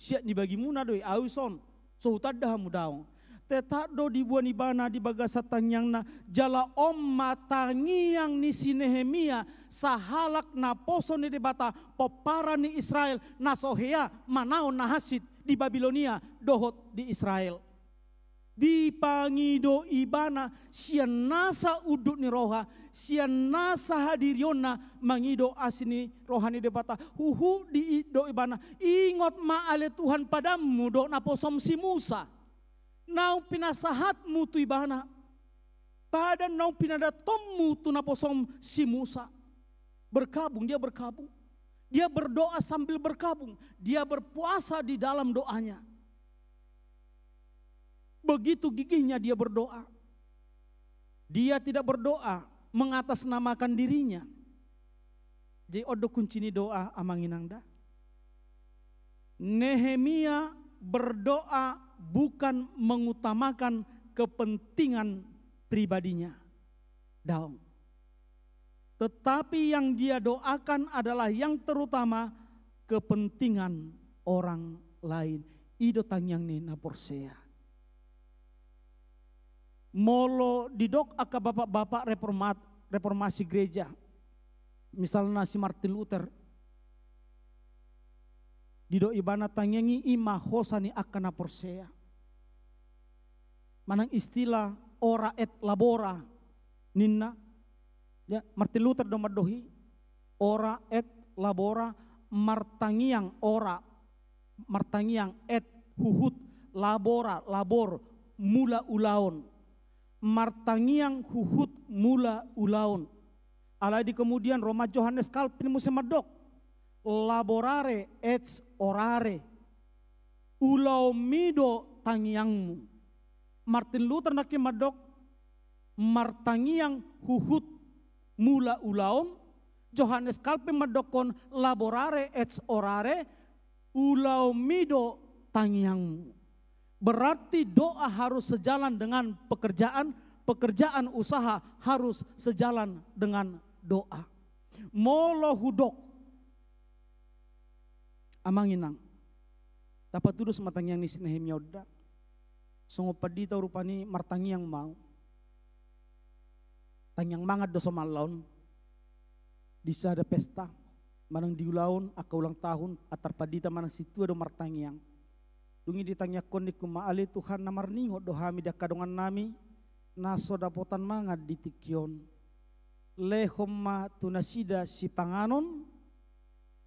Siap dibagi muna doi awison. So hutad dah mu daong. tetado di buan ibana di bagasatan yang na jala om matangi yang ni si Nehemia sahalak na poso ni debata popara ni Israel na sohea manao na hasid di Babilonia dohot di Israel. Di pangido ibana sian nasa udut ni roha, sian nasa hadiriona mangido asini rohani debata huhu di do ibana ingot maale Tuhan padamu do na posom si Musa. Nau pinasahatmu tu ibana pada nau pinadatommu tu na posom si Musa. Berkabung, dia berkabung. Dia berdoa sambil berkabung. Dia berpuasa di dalam doanya. Begitu gigihnya dia berdoa. Dia tidak berdoa mengatasnamakan dirinya. Jadi odo kuncini doa amanginangda. Nehemia berdoa bukan mengutamakan kepentingan pribadinya. Daung. Tetapi yang dia doakan adalah yang terutama kepentingan orang lain. Ido tangyang ni naporsea. Molo didok aka bapak-bapak reformasi gereja. Misalnya si Martin Luther. Didok ibana tangyangi ima hosani aka naporsea. Manang istilah ora et labora ninna. Ya, Martin Luther do madohi ora et labora martangiang ora martangiang et huhut labora labor mula ulaon martangiang huhut mula ulaon. Alai di kemudian Roma Johannes Calvin musim madok laborare et orare ulaumido tangiangmu. Martin Luther naki madok martangiang huhut mula ulaon. Johannes Calvin madokon laborare et orare ulaumido tangiangmu. Berarti doa harus sejalan dengan pekerjaan, pekerjaan usaha harus sejalan dengan doa. Molo hudok amanginang dapat tudus matang yang nisi Nehemia oda songo padita rupani martangi yang mau tanyang mangat do somalaon disa ada pesta manang diulaon aka ulang tahun atar padita manang situ ada martangi yang dungi ditanya kon di kumaali Tuhan namarningo do hami dakadongan nami naso dapotan mangat di tikyon lehomma tunasida si panganon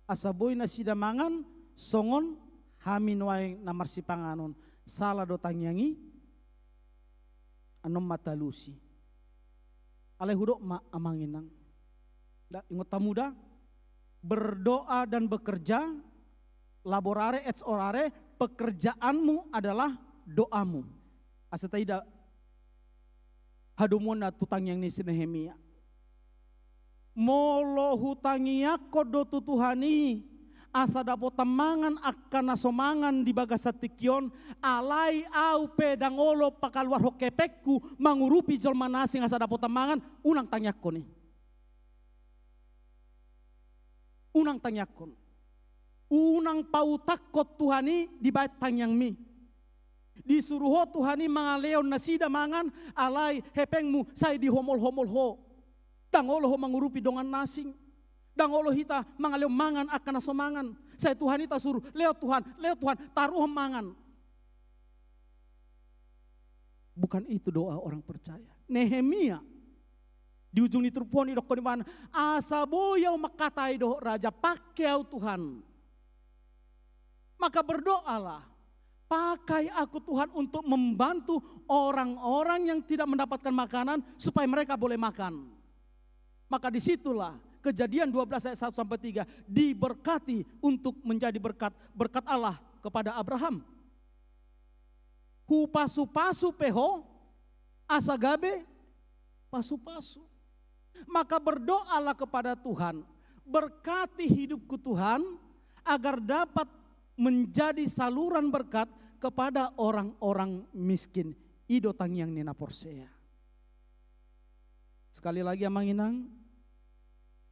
asaboy nasida mangan songon hamin wae namar si panganon salah do tangyangi anom matalusi alai hudok ma amanginang da ingot tamuda berdoa dan bekerja laborare et orare pekerjaanmu adalah doamu asetaida hadumona tutang yang ni Nehemia molo hutangia kodo tutuhani asa dapo tamangan akan nasomangan di bagasatikyon alai au pedangolo pakaluar hokepekku mangurupi jolma nasing asa dapo tamangan unang tanyakon unang tanyakon unang pautakot tuhani di bait tanyang mi disuruh tuhani mangaleon nasida mangan alai hepengmu sai di homol-homol ho dangolo ho mangurupi dongan nasing dangolo hita mangaleo mangan akan nasomangan saya Tuhan ita suruh leo Tuhan taruh mangan. Bukan itu doa orang percaya. Nehemia di ujung diterponi dokon mana asaboyau makatai do raja pakai Tuhan maka berdoalah pakai aku Tuhan untuk membantu orang-orang yang tidak mendapatkan makanan supaya mereka boleh makan. Maka disitulah Kejadian 12 ayat 1 sampai 3 diberkati untuk menjadi berkat Allah kepada Abraham. Ku pasu-pasu peho asagabe pasu-pasu. Maka berdoalah kepada Tuhan, berkati hidupku Tuhan agar dapat menjadi saluran berkat kepada orang-orang miskin. Ido tangyang nina porsea. Sekali lagi amanginang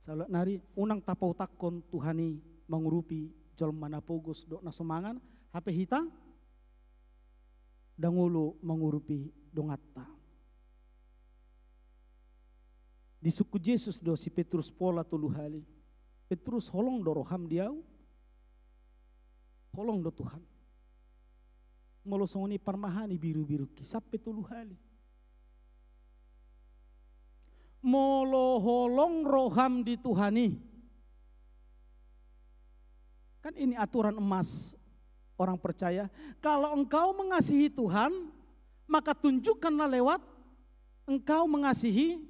salat nari unang tapau takon Tuhani mengurupi jol mana pogus dok nasomangan HP hita dangulu mengurupi dongata. Di suku Yesus do si Petrus pola tuluhali. Petrus holong do roham diau. Holong do Tuhan. Molosongoni parmahani biru-biru ki sampai tuluhali. Molo holong roham di Tuhani. Kan ini aturan emas orang percaya. Kalau engkau mengasihi Tuhan, maka tunjukkanlah lewat engkau mengasihi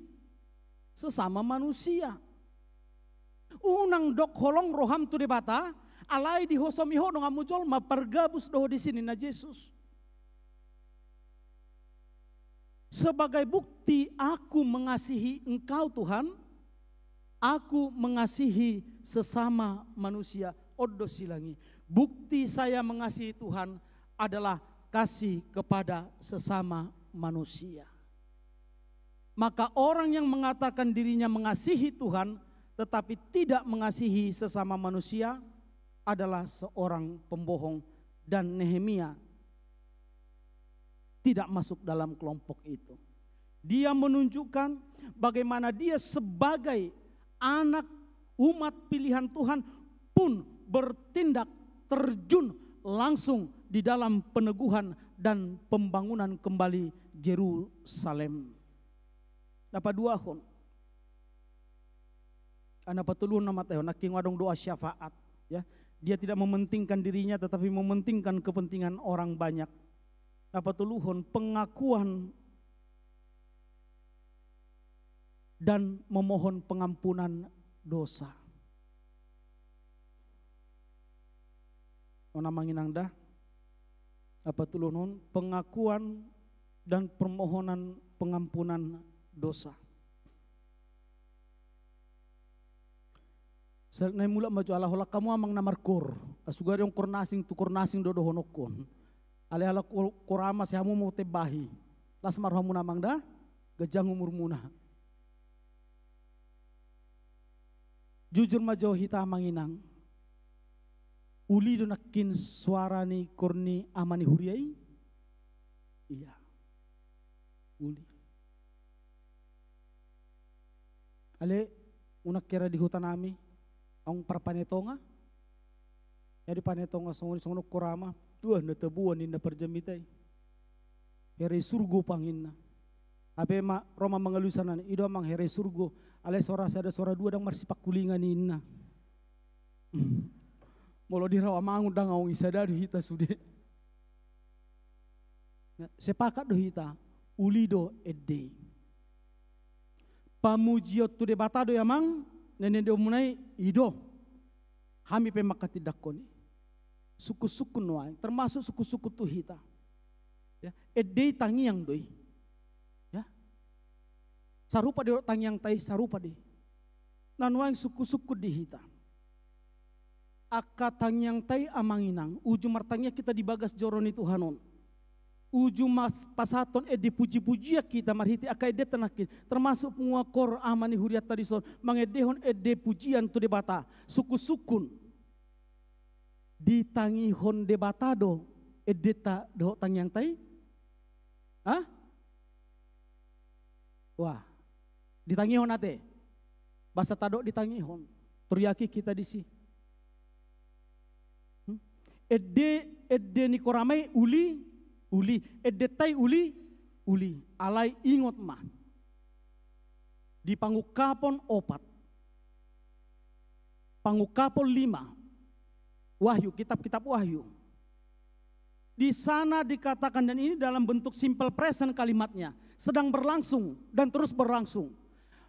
sesama manusia. Unang dok holong roham tu debata, alai di hosomiho dong amujol ma pergabus doh di sini na Yesus. Sebagai bukti aku mengasihi engkau Tuhan, aku mengasihi sesama manusia. Odo silangi, bukti saya mengasihi Tuhan adalah kasih kepada sesama manusia. Maka orang yang mengatakan dirinya mengasihi Tuhan tetapi tidak mengasihi sesama manusia adalah seorang pembohong, dan Nehemia tidak masuk dalam kelompok itu. Dia menunjukkan bagaimana dia sebagai anak umat pilihan Tuhan pun bertindak terjun langsung di dalam peneguhan dan pembangunan kembali Yerusalem. Dapat dua hon. Anda patulun nama teh naking wadong doa syafaat, ya. Dia tidak mementingkan dirinya tetapi mementingkan kepentingan orang banyak. Dapat tuluhon pengakuan dan memohon pengampunan dosa. Ona manginangda apa tuluhon pengakuan dan permohonan pengampunan dosa. Saya mula maju Allah holak kamu amang namarkur. Asugar yang kornasing tu kornasing dodo honokon. Alih-alih korama si hamu mau tebahi. Las marhamu namang dah gejang umur muna. Jujur majo hita manginang. Uli do nakin suara ni korni amani huriai. Iya. Uli. Ale unak kira di hutan ami. Ang parpanetonga, jadi panetonga songo korama, tuah na tabuan inda perjamitai, here surgo panginna, ape ma Roma mengelusanan, ido mang here surgo, ale suara sada suara dua dang marsipak kulingan inna, molo dirawa mangun dang awang isadari hita sude, sepakat do hita, ulido edde, pamujiot tu debatado yamang. Nene do munai ido hami pe makatidakoni suku-suku nuai termasuk suku-suku tuhita ya edei tangiang doi ya sarupa de tangiang tai sarupa de nanuang suku-suku dihita aka tangiang tai amanginang ujung martangnya kita dibagas joroni Tuhanon ujung mas pasaton puji-puji kita marhiti akai de tenakin termasuk penguakor amani huriat tadison mangedehon pujian tu debata suku-sukun ditangihon debatado edeta do tangyang tai wah ditangihon ate basa tado ditangihon teriaki kita disi edde ni koramai uli edetai uli alai ingot mah di pangukapon 4 pangukapon 5 Wahyu kitab Wahyu di sana dikatakan dan ini dalam bentuk simple present kalimatnya sedang berlangsung dan terus berlangsung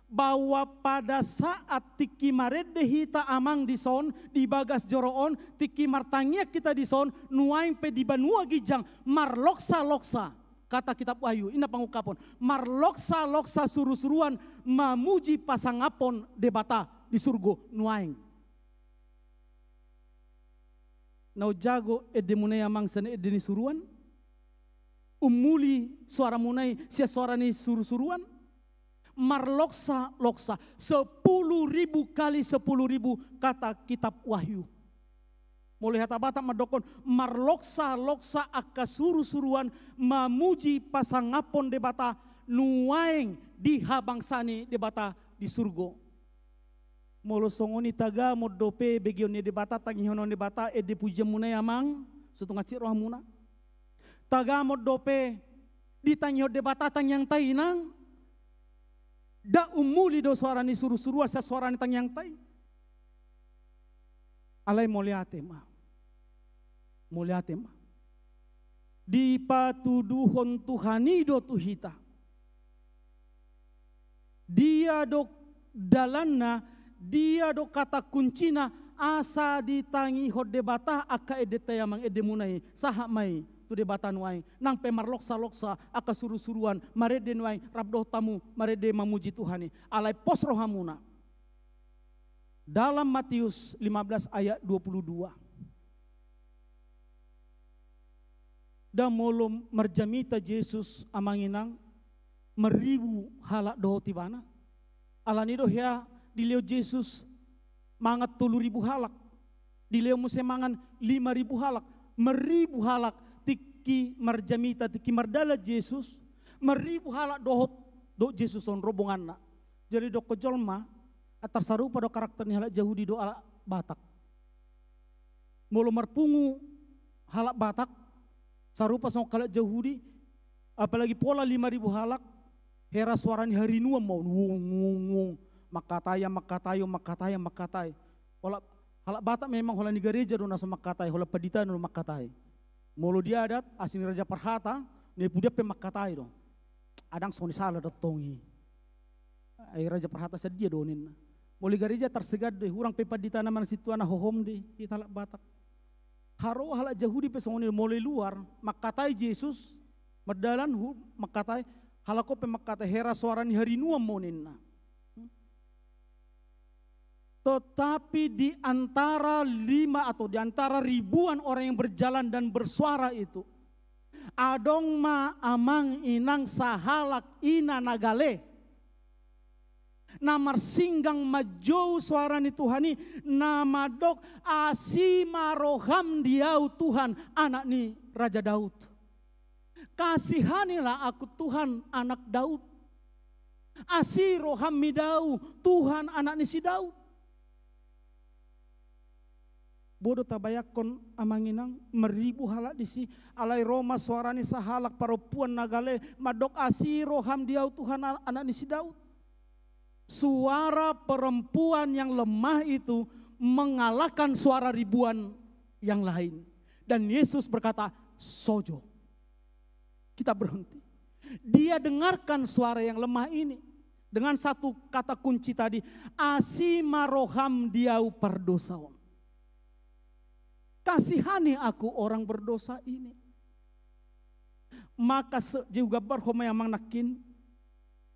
bahwa pada saat tiki marede hita amang di son di bagas joroon tiki martangnya kita di son nuaing pe di banua gijang marloksa kata kitab Wahyu ina pangukapon marloksa suruh-suruan mamuji pasangapon debata di surgo nuaing nau jago edemunai amang sene edeni suruan umuli suara munai sia suara ni suruh-suruan marloksa 10.000 kali 10.000 kata kitab Wahyu. Mulai hata bata madokon marloksa-loksa aka suru-suruan mamuji pasangapon de bata nuaeng di habangsani de bata di surgo. Molo songoni taga modope begion de bata tangihonon de bata de pujamuna yamang sutunga ciro hamuna. Taga modope ditangihon de bata tangyang tainang da umuli do suarani suru-surua sa suarani tangyang tai. Alai moliate ma. Muliate ma. Di patuduhon Tuhanido tuhita. Dia do dalanna, dia do kata kuncina asa ditangi hod debata aka edeta yamang edemunai saha mai tu debata nuai nang pemarloksa-loksa aka suru-suruan marede nuai rabdoh tamu marede mamuji Tuhani alai posro hamuna. Dalam Matius 15 ayat 22. Dan molo merjamita Yesus amanginang meribu halak doho tibana. Alani doh ya dileo Yesus mangat 3.000 halak. Dileo muse mangan 5.000 halak. Meribu halak tiki merjamita tiki merdala Yesus. Meribu halak doho do Yesus on robongan na. Jadi do kejolma atar sarupa do karakter ni halak Yahudi do halak Batak. Molo merpungu halak Batak sarupa sama kalak Yahudi, apalagi pola 5.000 halak, hera suarani hari nua mau ngung makatai. Pola halak Batak memang hola ni gereja dona sama makatai, hola pedita dona makatai. Molo dia adat asin Raja Perhata, ne pudia pe makatai dong. Adang soni salah dotongi. Ai Raja Perhata sedia donin. Molo gereja tersegad deh, hurang pe pedita naman situana hohom deh, kita halak Batak. Haro halak Yahudi pesongoni mulai luar makatai Yesus merdalan makatai halako pe makatai hera suarani hari nua moninna. Tetapi di antara 5 atau di antara ribuan orang yang berjalan dan bersuara itu adong ma amang inang sahalak ina nagale. Namar singgang majou suarani Tuhani nama dok asima roham diau Tuhan anak ni Raja Daud. Kasihanilah aku Tuhan anak Daud. Asi roham midau Tuhan anak ni si Daud. Bodoh tabayakon amanginang meribu halak disi alai Roma suarani sahalak paropuan nagale madok asi roham diau Tuhan anak ni si Daud. Suara perempuan yang lemah itu mengalahkan suara ribuan yang lain. Dan Yesus berkata, sojo. Kita berhenti. Dia dengarkan suara yang lemah ini. Dengan satu kata kunci tadi, asima roham diau perdosaon. Kasihani aku orang berdosa ini. Maka juga berhoma yang nakin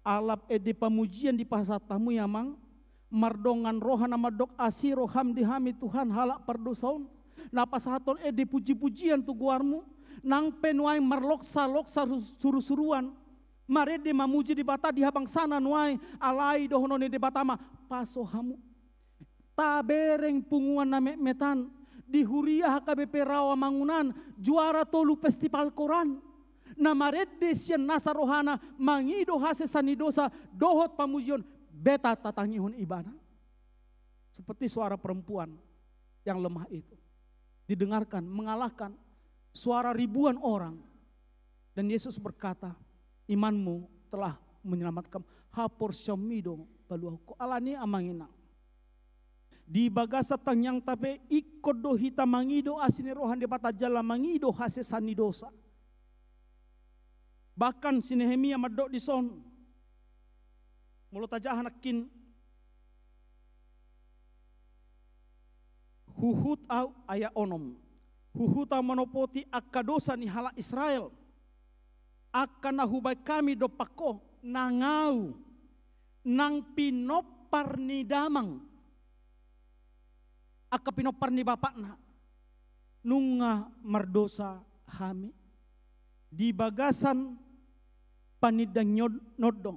alap edi pamujian di pasatamu yamang mardongan rohana madok asi roham dihami Tuhan halak perdosaon napa sahaton edi puji-pujian tu guarmu nang penuai marloksa-loksa suru-suruan marede mamuji di bata di habang sana nuai alai dohonon di batama pasohamu tabereng punguan name metan di Huria HKBP Rawa Mangunan juara tolu festival Quran. Nama redde sian nasa rohana mangido hase sanidosa dohot pamujion beta tatangihon ibana. Seperti suara perempuan yang lemah itu didengarkan mengalahkan suara ribuan orang. Dan Yesus berkata, imanmu telah menyelamatkan hapor syamido baluahku alani amanginang. Di bagasa tangyang tape ikodo hita mangido asini rohan de bata jala mangido hase sanidosa. Bahkan si Nehemia madok di son. Mulut aja hanakin. Huhut au aya onom. Huhuta monopoti akadosa ni hala Israel. Akan nahubai kami dopako nangau. Nang pinopar ni damang. Aka pinopar ni bapakna. Nunga mardosa hami. Di bagasan panidang nodong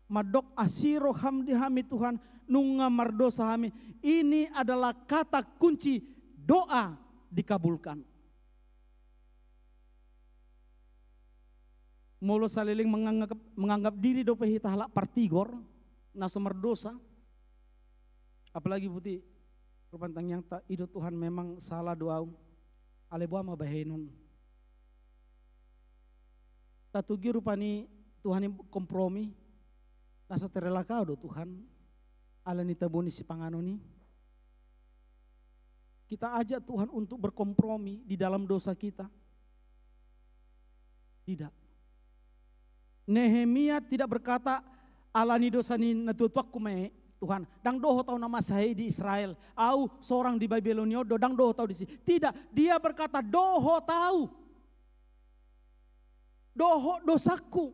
madok asiro hamdi hami Tuhan nunga mardosa hami. Ini adalah kata kunci doa dikabulkan. Molo saliling menganggap diri dope hita halak partigor, naso merdosa. Apalagi putih, rupantang yang tak hidup Tuhan memang salah doa. Alebua mabahenun. Tatugi rupani Tuhan kompromi, naso terelaka do Tuhan. Ala nita boni si pangano ni. Kita ajak Tuhan untuk berkompromi di dalam dosa kita. Tidak. Nehemia tidak berkata alani dosa ni natutuak kume Tuhan. Dang doho tahu nama saya di Israel. Au seorang di Babilonia dang doho tahu di sini. Tidak, dia berkata doho tahu. Doho dosaku.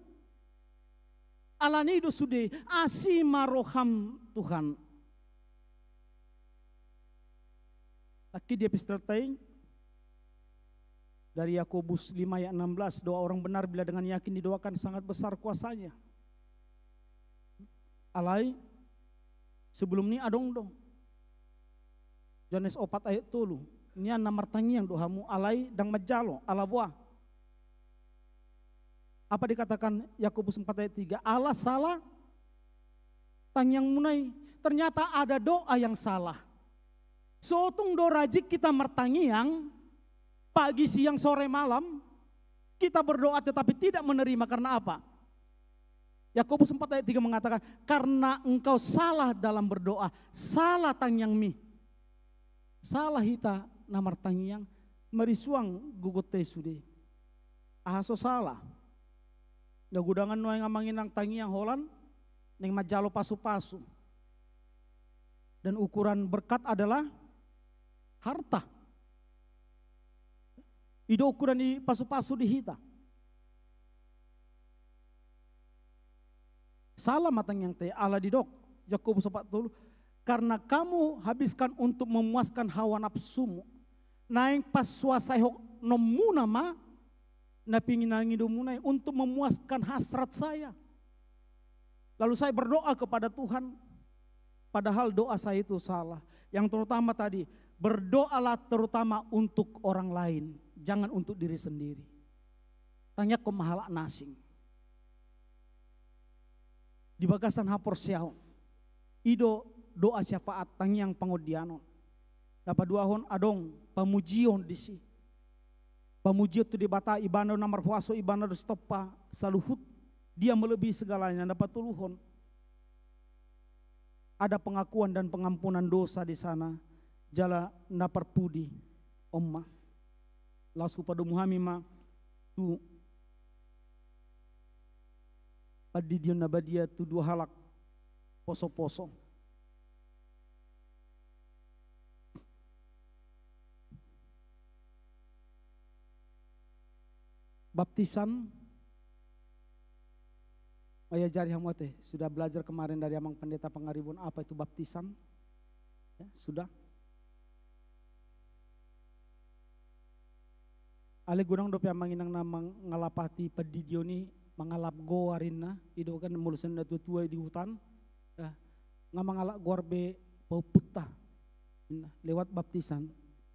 Alani dosude asimaroham Tuhan. Laki dia pisteltain dari Yakobus 5 ayat 16, doa orang benar bila dengan yakin didoakan sangat besar kuasanya. Alai sebelum ini adong dong. Johannes 4 ayat 3. Ini nomor tangian doamu alai dang majalo ala buah. Apa dikatakan Yakobus 4 ayat 3? Allah salah tangiang munai. Ternyata ada doa yang salah. Sotung do rajik kita mertangiang pagi, siang, sore, malam, kita berdoa tetapi tidak menerima karena apa? Yakobus 4 ayat 3 mengatakan, karena engkau salah dalam berdoa, salah tangyang mi. Salah hita namar tangyang, merisuang gugut tesude. Ahaso salah. Nagudangan no yang ngamangin ang tangyang holan, neng majalo pasu-pasu. Dan ukuran berkat adalah harta. Ido ukuran di pasu-pasu di hita. Salah matang yang te ala didok. Yakobus 4 karena kamu habiskan untuk memuaskan hawa nafsumu. Naing pas suasai hok nomuna ma na pinginangi domunai untuk memuaskan hasrat saya. Lalu saya berdoa kepada Tuhan. Padahal doa saya itu salah. Yang terutama tadi, berdoalah terutama untuk orang lain. Jangan untuk diri sendiri. Tanya ke mahala nasing. Di bagasan hapor siaw. Ido doa syafaat tangyang pangodianon. Dapat 2 hon adong pamujion di si. Pamujion tu di bata ibana namar huaso ibana do stoppa saluhut. Dia melebihi segalanya dapat 3 hon. Ada pengakuan dan pengampunan dosa di sana. Jala napar pudi omma. Lasu pada muhamima tu padidion nabadia tu 2 halak poso-poso. Baptisan ayah jari hamote sudah belajar kemarin dari Amang Pendeta Pangaribun apa itu baptisan ya, sudah. Ale gunang dope manginang namang ngalapati padidioni mangalap goarina ido kan mulusan na tutua di hutan ya, ngamangalap gorbe pau putah lewat baptisan.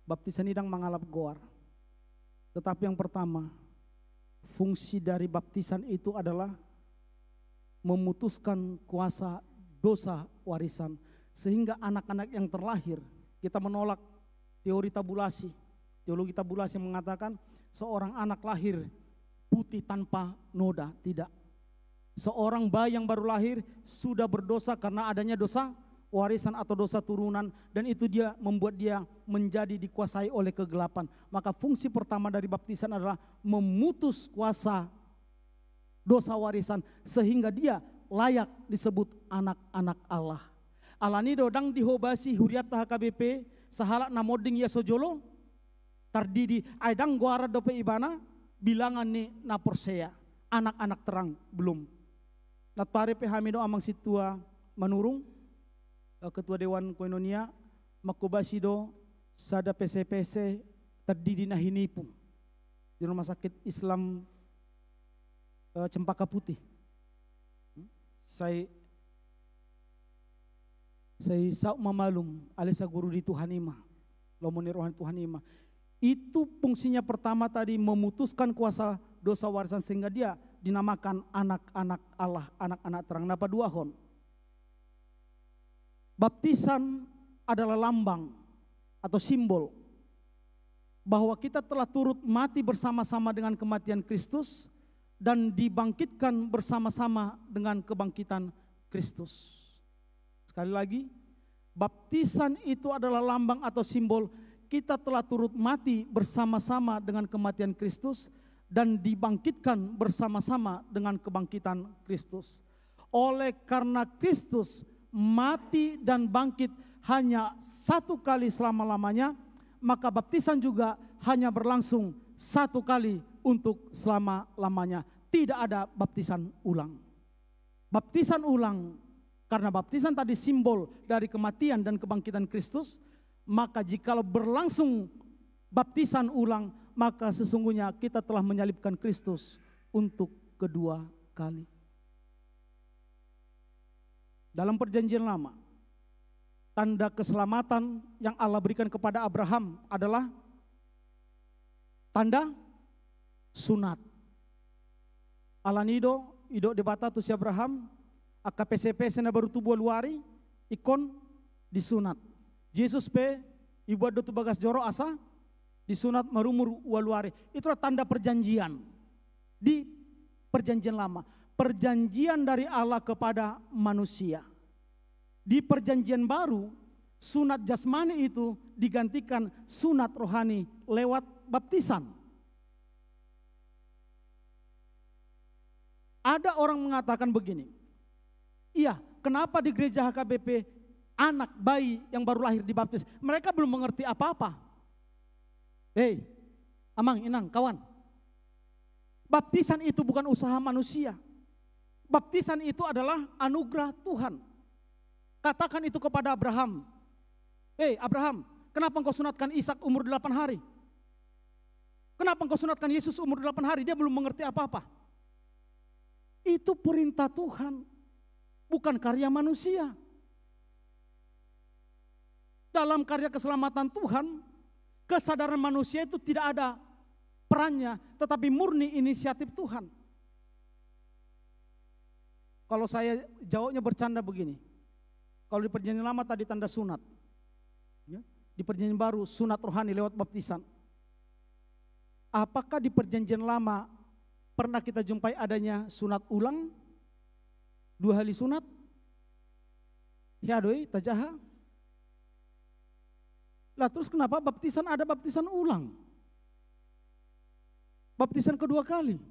Baptisan idang mangalap goar. Tetapi yang pertama, fungsi dari baptisan itu adalah memutuskan kuasa dosa warisan sehingga anak-anak yang terlahir, kita menolak teori tabulasi. Teologi tabulasi mengatakan seorang anak lahir putih tanpa noda, tidak. Seorang bayi yang baru lahir sudah berdosa karena adanya dosa warisan atau dosa turunan, dan itu dia membuat dia menjadi dikuasai oleh kegelapan. Maka fungsi pertama dari baptisan adalah memutus kuasa dosa warisan sehingga dia layak disebut anak-anak Allah. Alani dodang dihobasi huriat HKBP sahalak namoding ya sojolo tardidi aidang guara dope ibana bilangan ni naporsea anak-anak terang belum. Natpare pehamido amang situa manurung Ketua Dewan Koinonia makubasido sada PC terdiri na hinipung di Rumah Sakit Islam Cempaka Putih. Saya sauk mamalum alisa guru di Tuhanima, lomoni rohan Tuhanima. Itu fungsinya pertama tadi, memutuskan kuasa dosa warisan sehingga dia dinamakan anak-anak Allah, anak-anak terang. Napa dua hon? Baptisan adalah lambang atau simbol bahwa kita telah turut mati bersama-sama dengan kematian Kristus dan dibangkitkan bersama-sama dengan kebangkitan Kristus. Sekali lagi, baptisan itu adalah lambang atau simbol kita telah turut mati bersama-sama dengan kematian Kristus dan dibangkitkan bersama-sama dengan kebangkitan Kristus. Oleh karena Kristus mati dan bangkit hanya satu kali selama-lamanya, maka baptisan juga hanya berlangsung satu kali untuk selama-lamanya. Tidak ada baptisan ulang. Baptisan ulang, karena baptisan tadi simbol dari kematian dan kebangkitan Kristus, maka jikalau berlangsung baptisan ulang, maka sesungguhnya kita telah menyalibkan Kristus untuk kedua kali. Dalam perjanjian lama, tanda keselamatan yang Allah berikan kepada Abraham adalah tanda sunat. Alanido, ido debata tu si Abraham, AKPCP sena baru tubuh luari, ikon disunat. Yesus pe ibu ado tu bagas joro asa disunat marumur waluare. Itulah tanda perjanjian di perjanjian lama. Perjanjian dari Allah kepada manusia. Di perjanjian baru, sunat jasmani itu digantikan sunat rohani lewat baptisan. Ada orang mengatakan begini, iya, kenapa di gereja HKBP anak bayi yang baru lahir dibaptis? Mereka belum mengerti apa-apa. Hei, amang, inang, kawan. Baptisan itu bukan usaha manusia. Baptisan itu adalah anugerah Tuhan. Katakan itu kepada Abraham. Hei Abraham, kenapa engkau sunatkan Ishak umur 8 hari? Kenapa engkau sunatkan Yesus umur 8 hari? Dia belum mengerti apa-apa. Itu perintah Tuhan, bukan karya manusia. Dalam karya keselamatan Tuhan, kesadaran manusia itu tidak ada perannya, tetapi murni inisiatif Tuhan. Kalau saya jawabnya bercanda begini, kalau di perjanjian lama tadi tanda sunat, ya, di perjanjian baru sunat rohani lewat baptisan. Apakah di perjanjian lama pernah kita jumpai adanya sunat ulang, 2 kali sunat? Ya doi, tajaha. Lah terus kenapa baptisan ada baptisan ulang? Baptisan kedua kali.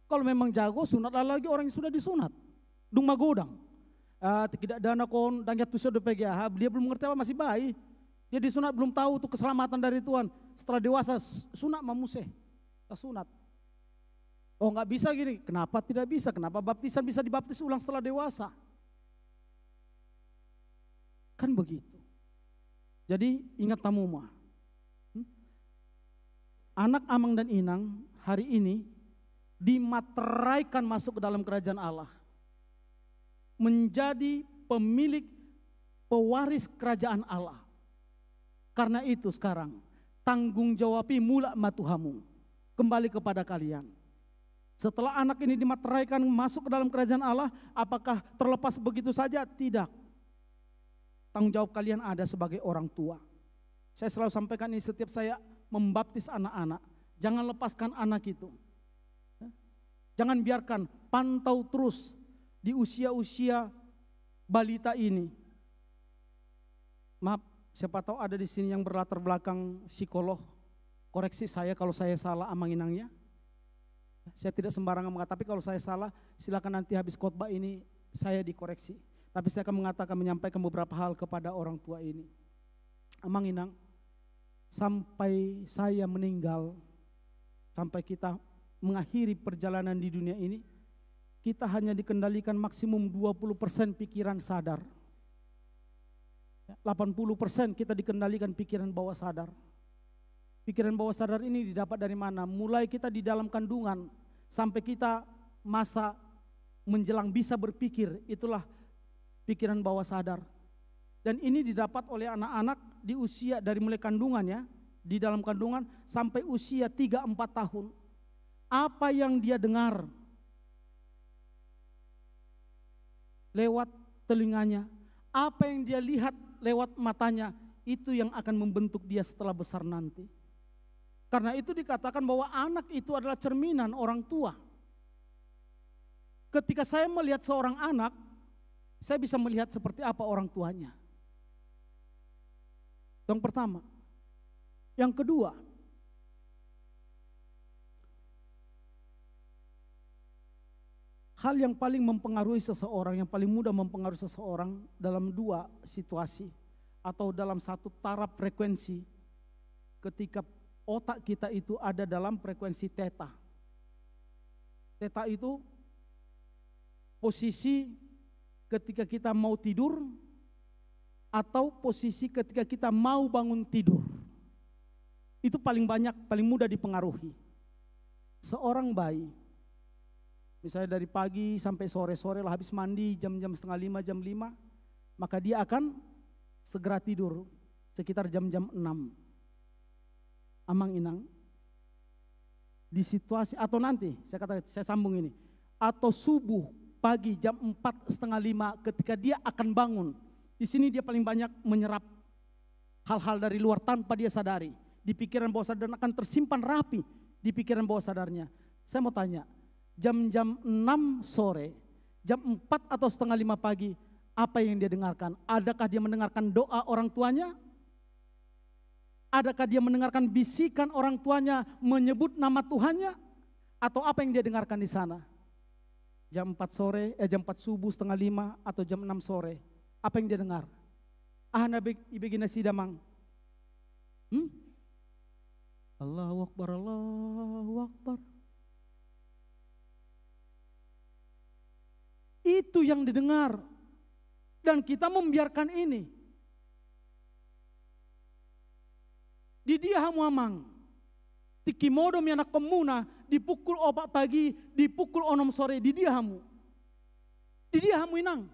Kalau memang jago sunat lagi orang yang sudah disunat. Dung magodang. Tidak dana kon dangyat tuh sudah PGH, dia belum mengerti apa, masih bayi. Dia disunat belum tahu tuh keselamatan dari Tuhan. Setelah dewasa sunat mamuse. Sunat. Oh nggak bisa gini, kenapa tidak bisa? Kenapa baptisan bisa dibaptis ulang setelah dewasa? Kan begitu. Jadi ingat tamuma. Anak Amang dan Inang hari ini dimateraikan masuk ke dalam kerajaan Allah. Menjadi pemilik pewaris kerajaan Allah. Karena itu sekarang tanggung jawabi mula matuhamu kembali kepada kalian. Setelah anak ini dimateraikan masuk ke dalam kerajaan Allah, apakah terlepas begitu saja? Tidak. Tanggung jawab kalian ada sebagai orang tua. Saya selalu sampaikan ini setiap saya membaptis anak-anak. Jangan lepaskan anak itu. Jangan biarkan, pantau terus di usia-usia balita ini. Maaf, siapa tahu ada di sini yang berlatar belakang psikolog. Koreksi saya kalau saya salah Amang Inangnya. Saya tidak sembarangan mengatakan, tapi kalau saya salah silakan nanti habis khotbah ini saya dikoreksi. Tapi saya akan mengatakan, menyampaikan beberapa hal kepada orang tua ini. Amang Inang, sampai saya meninggal, sampai kita mengakhiri perjalanan di dunia ini, kita hanya dikendalikan maksimum 20% pikiran sadar. 80% kita dikendalikan pikiran bawah sadar. Pikiran bawah sadar ini didapat dari mana? Mulai kita di dalam kandungan sampai kita masa menjelang bisa berpikir, itulah pikiran bawah sadar. Dan ini didapat oleh anak-anak di usia dari mulai kandungan ya, di dalam kandungan sampai usia 3-4 tahun. Apa yang dia dengar lewat telinganya, apa yang dia lihat lewat matanya, itu yang akan membentuk dia setelah besar nanti. Karena itu dikatakan bahwa anak itu adalah cerminan orang tua. Ketika saya melihat seorang anak, saya bisa melihat seperti apa orang tuanya. Yang pertama. Yang kedua, hal yang paling mempengaruhi seseorang, yang paling mudah mempengaruhi seseorang dalam dua situasi atau dalam satu taraf frekuensi, ketika otak kita itu ada dalam frekuensi theta. Theta itu posisi ketika kita mau tidur atau posisi ketika kita mau bangun tidur. Itu paling banyak, paling mudah dipengaruhi. Seorang bayi, misalnya dari pagi sampai sore-sore lah habis mandi jam-jam 4:30, jam 5, maka dia akan segera tidur sekitar jam-jam 6. Amang inang. Di situasi atau nanti saya sambung ini, atau subuh pagi jam 4:30 ketika dia akan bangun. Di sini dia paling banyak menyerap hal-hal dari luar tanpa dia sadari. Di pikiran bawah sadar akan tersimpan rapi di pikiran bawah sadarnya. Saya mau tanya, jam-jam 6 sore, jam 4 atau 4:30 pagi, apa yang dia dengarkan? Adakah dia mendengarkan doa orang tuanya? Adakah dia mendengarkan bisikan orang tuanya menyebut nama Tuhannya? Atau apa yang dia dengarkan di sana? Jam 4 sore, jam 4 subuh 4:30 atau jam 6 sore, apa yang dia dengar? Nabi ibegina sidamang. Allahu Akbar, Allahu Akbar. Itu yang didengar. Dan kita membiarkan ini. Di dia hamuamang. Tikimodo mi anak komuna dipukul obat pagi, dipukul 6 sore, di dia hamu. Di dia hamu inang.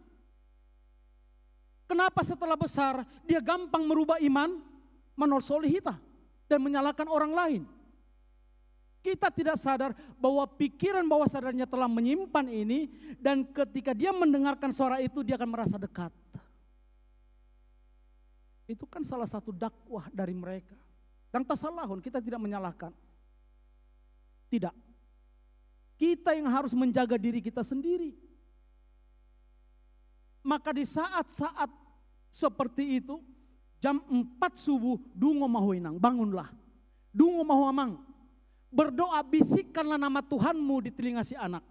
Kenapa setelah besar dia gampang merubah iman, manol solihita dan menyalahkan orang lain? Kita tidak sadar bahwa pikiran bawah sadarnya telah menyimpan ini, dan ketika dia mendengarkan suara itu dia akan merasa dekat. Itu kan salah satu dakwah dari mereka. Dan tasalahun, kita tidak menyalahkan. Tidak. Kita yang harus menjaga diri kita sendiri. Maka di saat-saat seperti itu, jam 4 subuh, dungo mahuinang, bangunlah. Dungo mahuamang. Berdoa, bisikkanlah nama Tuhanmu di telinga si anak.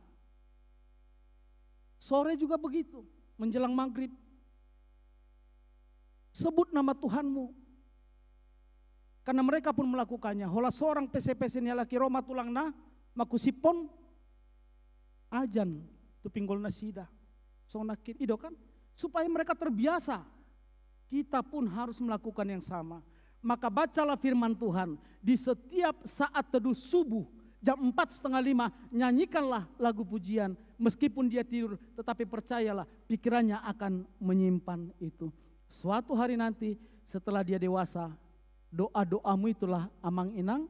Sore juga begitu, menjelang maghrib. Sebut nama Tuhanmu. Karena mereka pun melakukannya. Hola seorang pese-pese ni laki Roma tulang na, makusipon, ajan, tu pinggol nasida. Sonakin, ido kan? Supaya mereka terbiasa. Kita pun harus melakukan yang sama. Maka bacalah firman Tuhan. Di setiap saat teduh subuh, jam 4:30, nyanyikanlah lagu pujian. Meskipun dia tidur, tetapi percayalah pikirannya akan menyimpan itu. Suatu hari nanti setelah dia dewasa, doa-doamu itulah amang inang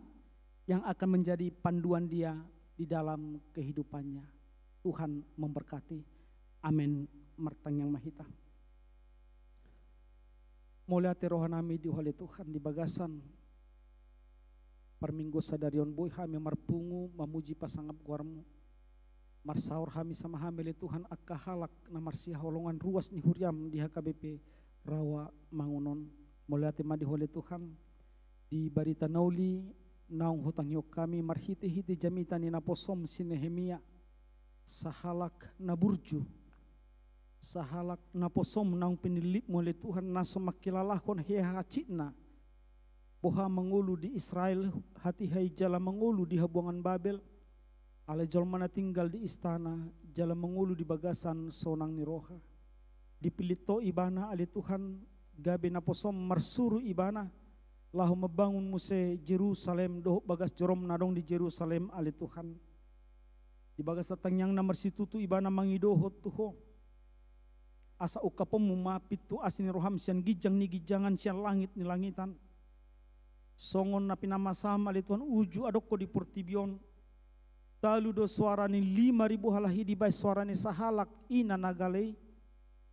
yang akan menjadi panduan dia di dalam kehidupannya. Tuhan memberkati. Amin. Martang yang mahita. Muliati rohanami di oleh Tuhan di bagasan perminggu sadarion boy hami marpungu mamuji pasangap guarmu. Marsaur hami sama hamile Tuhan akka halak na marsia holongan ruas ni huriam di HKBP Rawa Mangunon. Muliati madi oleh Tuhan di barita nauli naung hutang yok kami marhiti-hiti jamita ni naposom si Nehemia sahalak naburju sahalak naposom naung penilip oleh Tuhan nasomakilalakon hehacitna boha mengulu di Israel hati hai jala mengulu di habuangan Babel ale jolmana tinggal di istana jala mengulu di bagasan sonang niroha dipilito ibana ale Tuhan gabe naposom marsuru ibana lahu membangun muse Jerusalem doh bagas jorom nadong di Jerusalem ale Tuhan di bagas tatang na marsitutu ibana mangidohot tuho asa ukapom mumapit tu asini roham sian gijang ni gijangan sian langit ni langitan songon na pinamasama le Tuhan uju adoko di portibion talu do suarani 5.000 halahi di bai suarani sahalak ina nagalei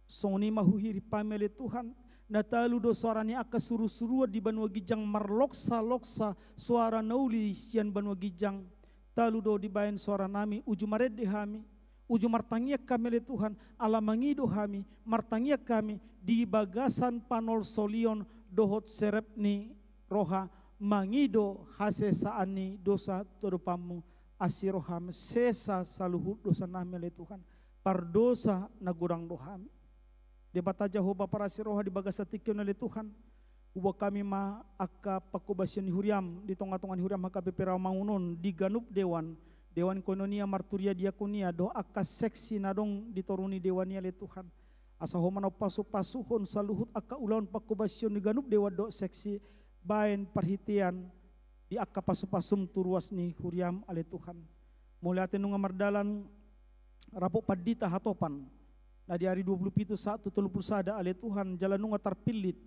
songoni mahuhiri pamele Tuhan na talu do suarani aka suru-surua di banua gijang marloksa-loksa suara nauli sian banua gijang talu do di bayan suara nami uju marede hami uju martangiak kami le Tuhan ala mangido hami martangiak kami di bagasan panol solion dohot serepni roha mangido hase saani dosa todopamu asiroham sesa saluhut dosa nami le Tuhan pardosa nagurang dohami debata Jehovah para siroha di bagasa tikyon le Tuhan uba kami ma aka pakubasyon ni huriam di tonga-tongan huriam haka pepera mangunon di ganup dewan kononia marturia diakonia do aka seksi nadong ditoruni dewania le Tuhan asa homano pasu-pasuhon saluhut aka ulaun pakubasyon ni ganup dewa do seksi bain perhitian di aka pasu-pasum turuas ni huriam ale Tuhan mulai atin nunga mardalan rapok padita hatopan na di hari 27 sada ale Tuhan jalan nunga terpilit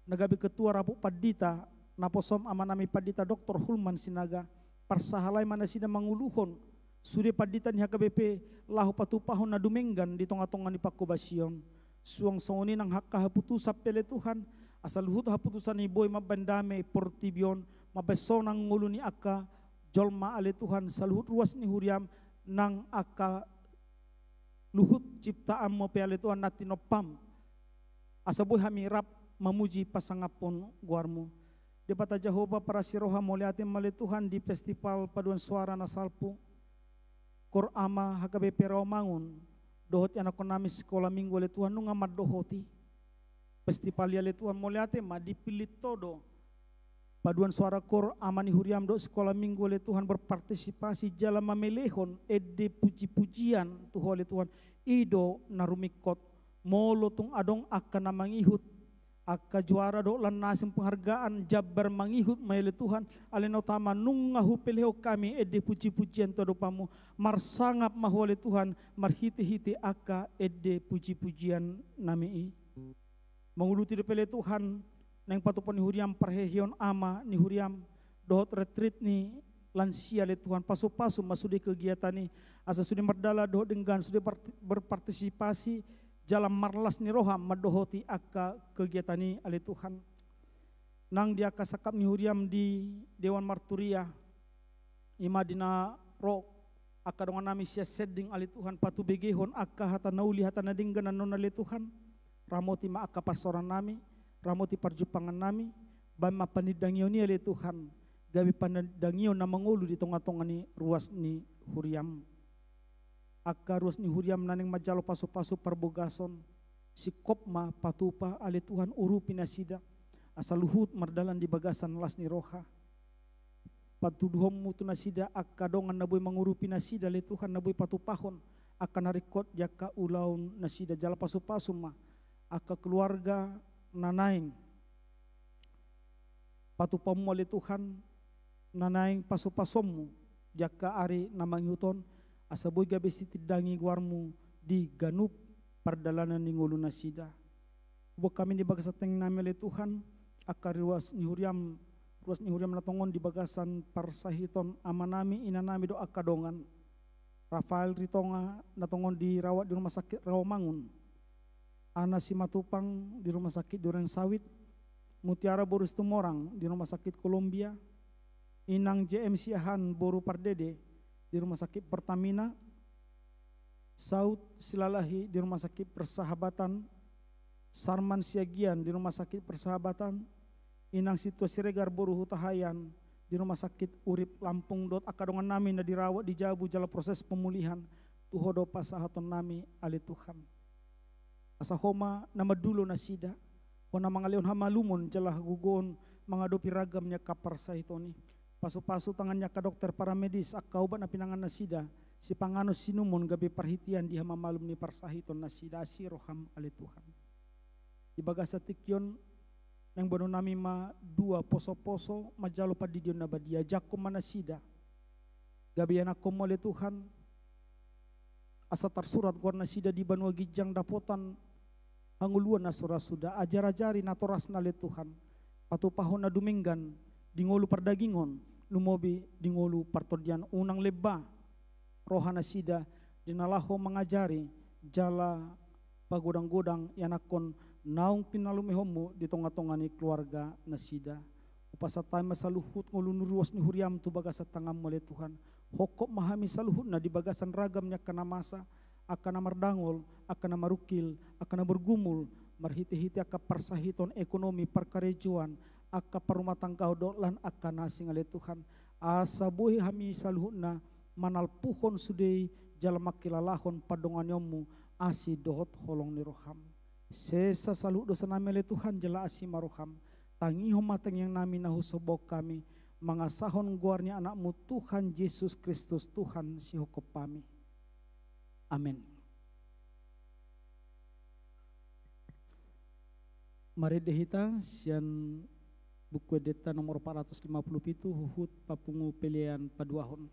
nagabi ketua rapok padita naposom amanami padita Dr. Hulman Sinaga parsahalai mana sida manguluhon sude padita ni HKBP lahu patupahon na dumenggan di tonga-tonga ni pakubasyon suang songoni nang hakka haputusa pele Tuhan asal luhut haputusan ni boy mabandame portibion mabesonang ngulu ni aka jolma ale Tuhan saluhut ruas ni huriam nang aka luhut ciptaan mo pe ale Tuhan natinopam asaboy hamirap mamuji pasangapon guarmu depata Jehovah para siroha moliatim male Tuhan di festival paduan suara nasalpu kor ama HKBP Rawamangun dohot anak nami sekolah minggu le Tuhan nung amat dohoti festival ya le Tuhan moliatim ma dipilih todo paduan suara kor amani huriam do sekolah minggu le Tuhan berpartisipasi jalan mamelehon ede puji-pujian tuho le Tuhan ido narumikot molo tung adong akan namangihut aka juara do lan nasim penghargaan jabar mangihut maile Tuhan aleno tama nung ngahupeleo kami ede puji-pujian todopamu marsangap mahwale Tuhan marhiti-hiti aka ede puji-pujian nami menguluti depele Tuhan nang patupon ni huriam parhehion ama ni huriam dohot retreat ni lansia le Tuhan pasu-pasu masudi kegiatan ni asa sudi merdala dohot dengan sudi berpartisipasi jalan marlas ni roham madohoti aka kegiatan ni ale Tuhan nang dia kasakap ni huriam di Dewan Marturia imadina ro aka dengan nami sia seding ale Tuhan patu begehon aka hata nauli hata nadinggan non ale Tuhan ramoti ma aka pasoran nami ramoti parjupangan nami bama panidangyo ni ale Tuhan gabi panidangyo na mangulu di tonga-tonga ni ruas ni huriam aka ruas ni huriam naning majalo pasu-pasu parbogason si kopma patupa ale Tuhan urupi nasida asal luhut mardalan di bagasan las ni roha patuduhom mutu nasida aka dongan naboy mangurupi nasida le Tuhan naboy patupahon aka narikot jaka ulaun nasida jala pasu-pasu ma aka keluarga nanaing patupamu ale Tuhan nanaing pasu-pasommu jaka ari namanghuton asaboy gabe sitidangi guarmu di ganup pardalanan ni ngulu nasida bo kami di bagasateng nami ale Tuhan aka ruas ni huriam natongon di bagasan parsahiton amanami inanami do aka dongan Rafael Ritonga natongon di rawat di rumah sakit Rawamangun Ana Simatupang di rumah sakit Duren Sawit, Mutiara Boris Tumorang di rumah sakit Columbia, Inang JMC Ahan Boru Pardede di rumah sakit Pertamina, Saud Silalahi di rumah sakit Persahabatan, Sarman Siagian di rumah sakit Persahabatan, Inang Situa Siregar Boru Hutahayan di rumah sakit Urip Lampung dot akadongan nami na dirawat di Jabu jala proses pemulihan tuhodo pasahaton nami ale Tuhan. Asa homa nama dulo nasida wana mangaleon hamalumon jala gugon mangadopi ragamnya kapar sahitoni pasu-pasu tangannya ka dokter paramedis akauban na pinangan nasida si pangano sinumon gabi parhitian di hamamalum ni parsahiton nasida asiroham ale Tuhan di bagasa tikyon nang bono nami ma dua poso-poso majalo padidion na badia jakom manasida gabi anak komo ale Tuhan asa tersurat warna sida di banua gijang dapotan anguluan na sudah ajar-ajari na toras na le Tuhan patupahon na duminggan dingolu perdagingon, lumobi dingolu partodian unang leba, rohana sida dinalaho mengajari jala pagodang-godang yanakon naung pinalumehomu di tonga-tongani keluarga nasida. Upasatay masaluhut ngulu nuruas ni huriam tu bagasa tangam oleh Tuhan. Hokok mahami saluhut na di bagasan ragamnya kana masa, akan mardangol, akan marukil, akan bergumul, marhiti-hiti aka persahiton ekonomi perkarejuan, aka perumah tangga lan akan nasing oleh Tuhan. Asa buhi hami saluhut na manal puhon sudei jalamakilalahon padonganyomu asi dohot holong ni roham. Sesa saluhut dosa nami oleh Tuhan jala asi maroham. Tangiho mateng yang nami nahu sobok kami, mangasahon guarnya anakmu Tuhan Yesus Kristus Tuhan si hokop kami. Amin. Mari dehita sian buku edita nomor 457 huhut papungu pilihan paduahon.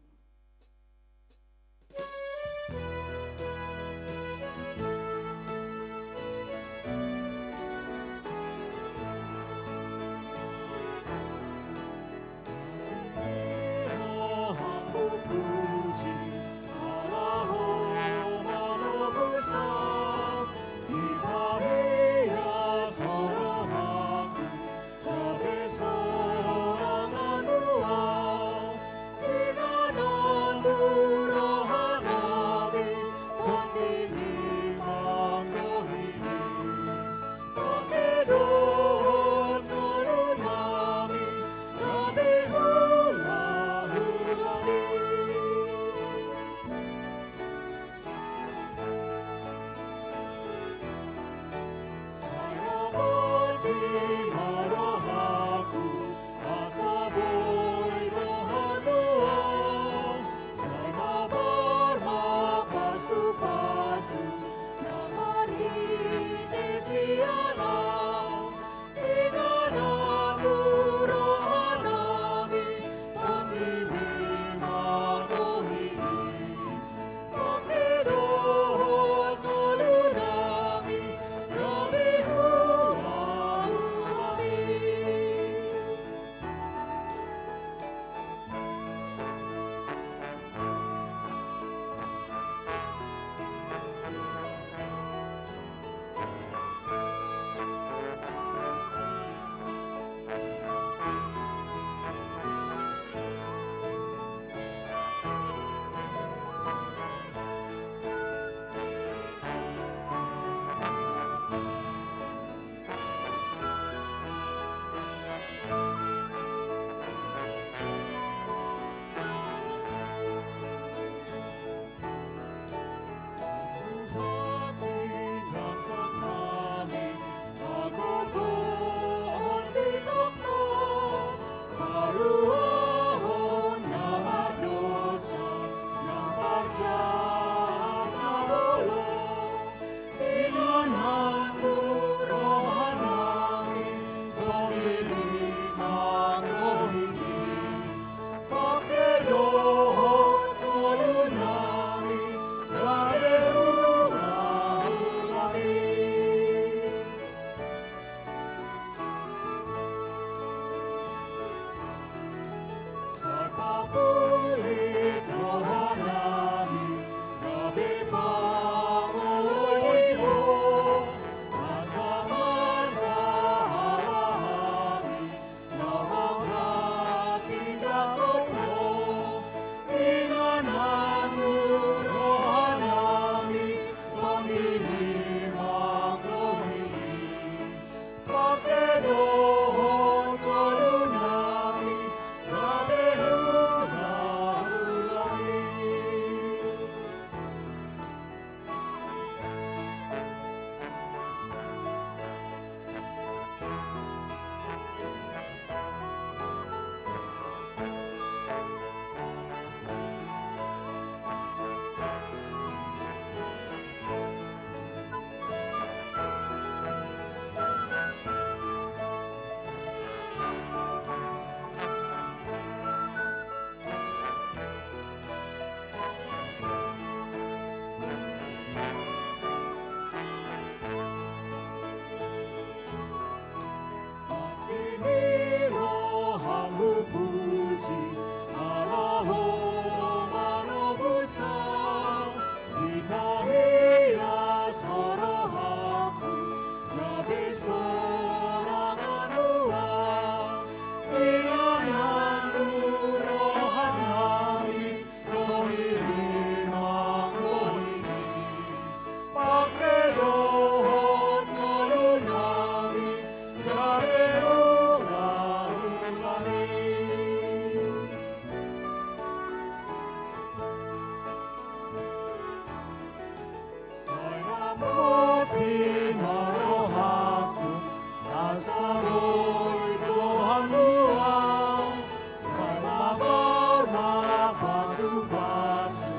saroi Tuhan Tuhan, sama bernapasu-pasu,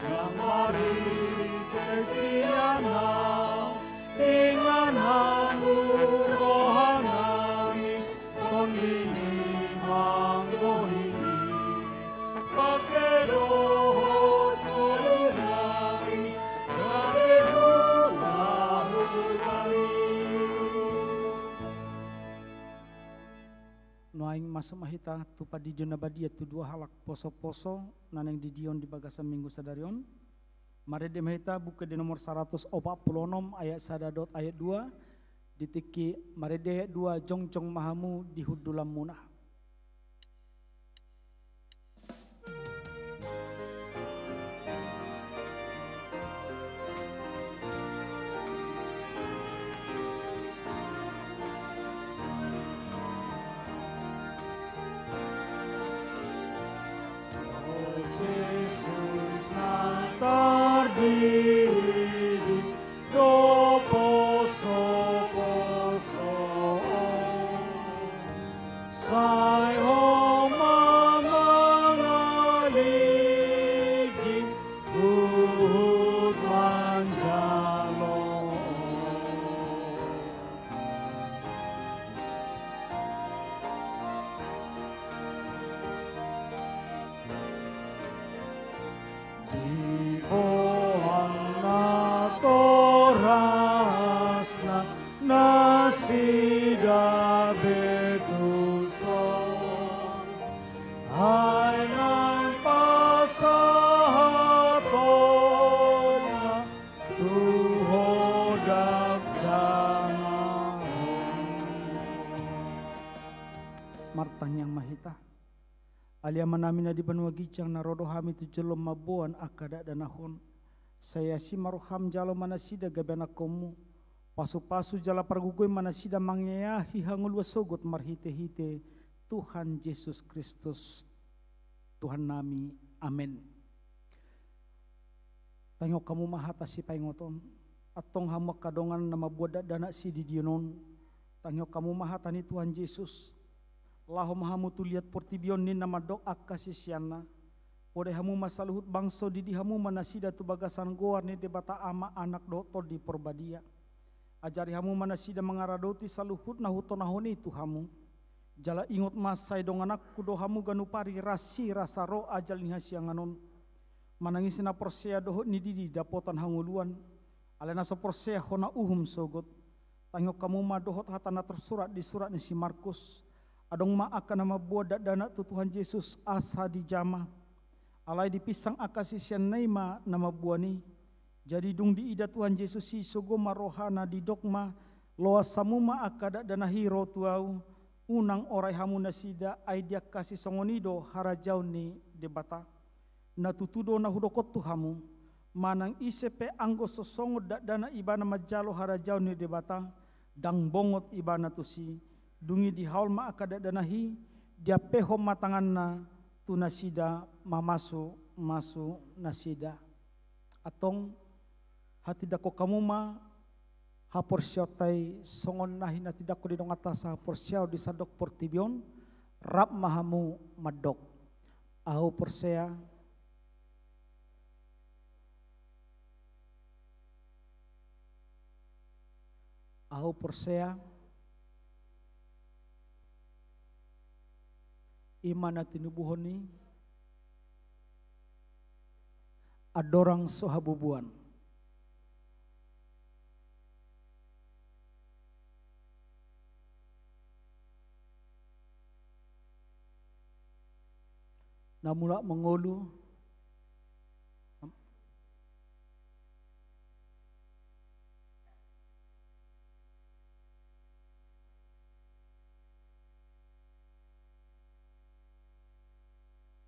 yang mari kesiana, dengan hamu rohanami, tongini manggohini, pakai dohot kulunami, Noaing masa mahita tu padi jona badia tu dua halak poso-poso naneng di dion di bagasan minggu sadarion. Mari de mahita buka di nomor 146 ayat sadadot ayat 2 ditiki mari de 2 jongjong mahamu di hudulam munah. Jesus na tardiri do poso sai ho mangaligi uhud manjalo di pohana torasna nasida betuson hai nan pasahatona tuhodak dana Martang yang mahita alia manamina di benua gicang narodo hami tu jelom mabuan akada danahon. Saya si maruham jalo manasida gabana komu. Pasu-pasu jala pargugoi manasida mangyayahi hangul wasogot marhite-hite Tuhan Yesus Kristus Tuhan nami. Amin. Tangyo kamu mahata si paingoton. Atong hamak kadongan nama buat dana si di dionon. Tangyo kamu mahata ni Tuhan Yesus. Laho mahamu tu lihat portibion ni nama doa kasih siana. Pode hamu masaluhut bangso di hamu manasida tu bagasan goar ni debata ama anak doktor di Porbadia. Ajari hamu manasida mengaradoti saluhut nahuto nahoni tu hamu. Jala ingot masai dong anakku do hamu ganupari rasi rasa ro ajal ni hasianganon. Manangis na persea dohot ni didi dapotan hanguluan. Alena so persea hona uhum sogot. Tangyo kamu ma dohot hatana tersurat di surat ni si Markus. Adong ma akan nama buat dana tu Tuhan Yesus asa di jama. Alai dipisang akasisian naima nama buani. Jadi dung di ida Tuhan Yesus si sogoma rohana di dogma. Loa samuma akada dana hiro tuau. Unang orai hamu nasida aidia kasih songonido harajau ni debata. Na tutudo na hudokot tu hamu. Manang isepe anggo sosongo dana ibana majalo harajau ni debata. Dang bongot ibana tu si. Dungi di haul ma akada danahi dia peho matanganna tu nasida mamasu nasida atong hati dako kamu ma haporsyautai songon nahi na tidak ko didong atas haporsyau di sadok portibion rap mahamu madok au persea iman at tinubuhon ni adorang sohabubuan. Namula mengulu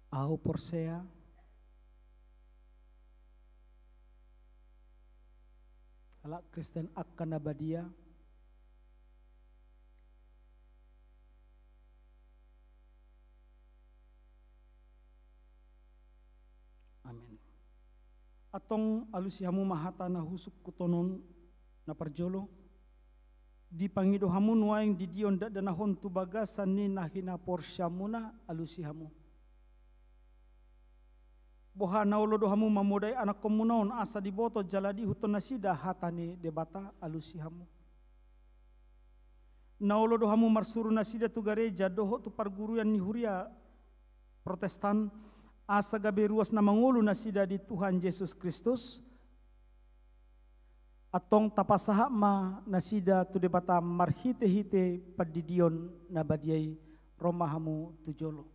au persea ala Kristen akan abadia amin. Atong alusihamu mahata na husuk kutonon na parjolo di pangido hamun waing di dion da danahon tu bagasan ni nahina porsyamuna alusihamu. Boha naulodo hamu mamodai anak komunaon asa diboto jaladi huton nasida hatani debata alusihamu. Naulodo hamu marsuru nasida tu gareja doho tu parguruan ni huria Protestan asa gabe ruas na mangulu nasida di Tuhan Yesus Kristus. Atong tapasaha ma nasida tu debata marhite-hite padidion na badiay romahamu tujolo.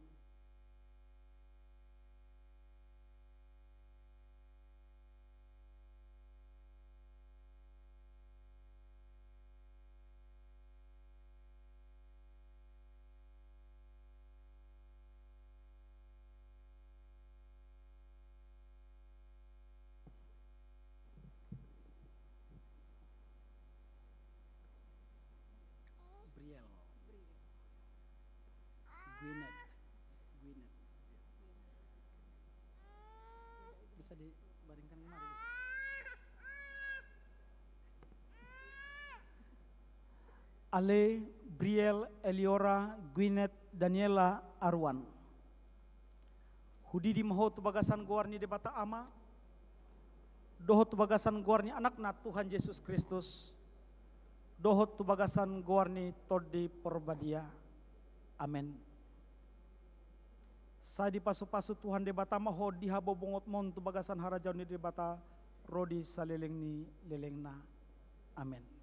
Bisa dibaringkan kemari. Ale, Briel, Eliora, Gwyneth, Daniela, Arwan. Hudi di maho tu bagasan guarni de bata ama. Dohot tu bagasan guarni anak na Tuhan Yesus Kristus. Dohot tu bagasan guarni todi porbadia. Amen. Sa di pasu-pasu Tuhan debata maho di habobongot mon tu bagasan harajaw ni debata rodi saleleng ni lelengna. Amen.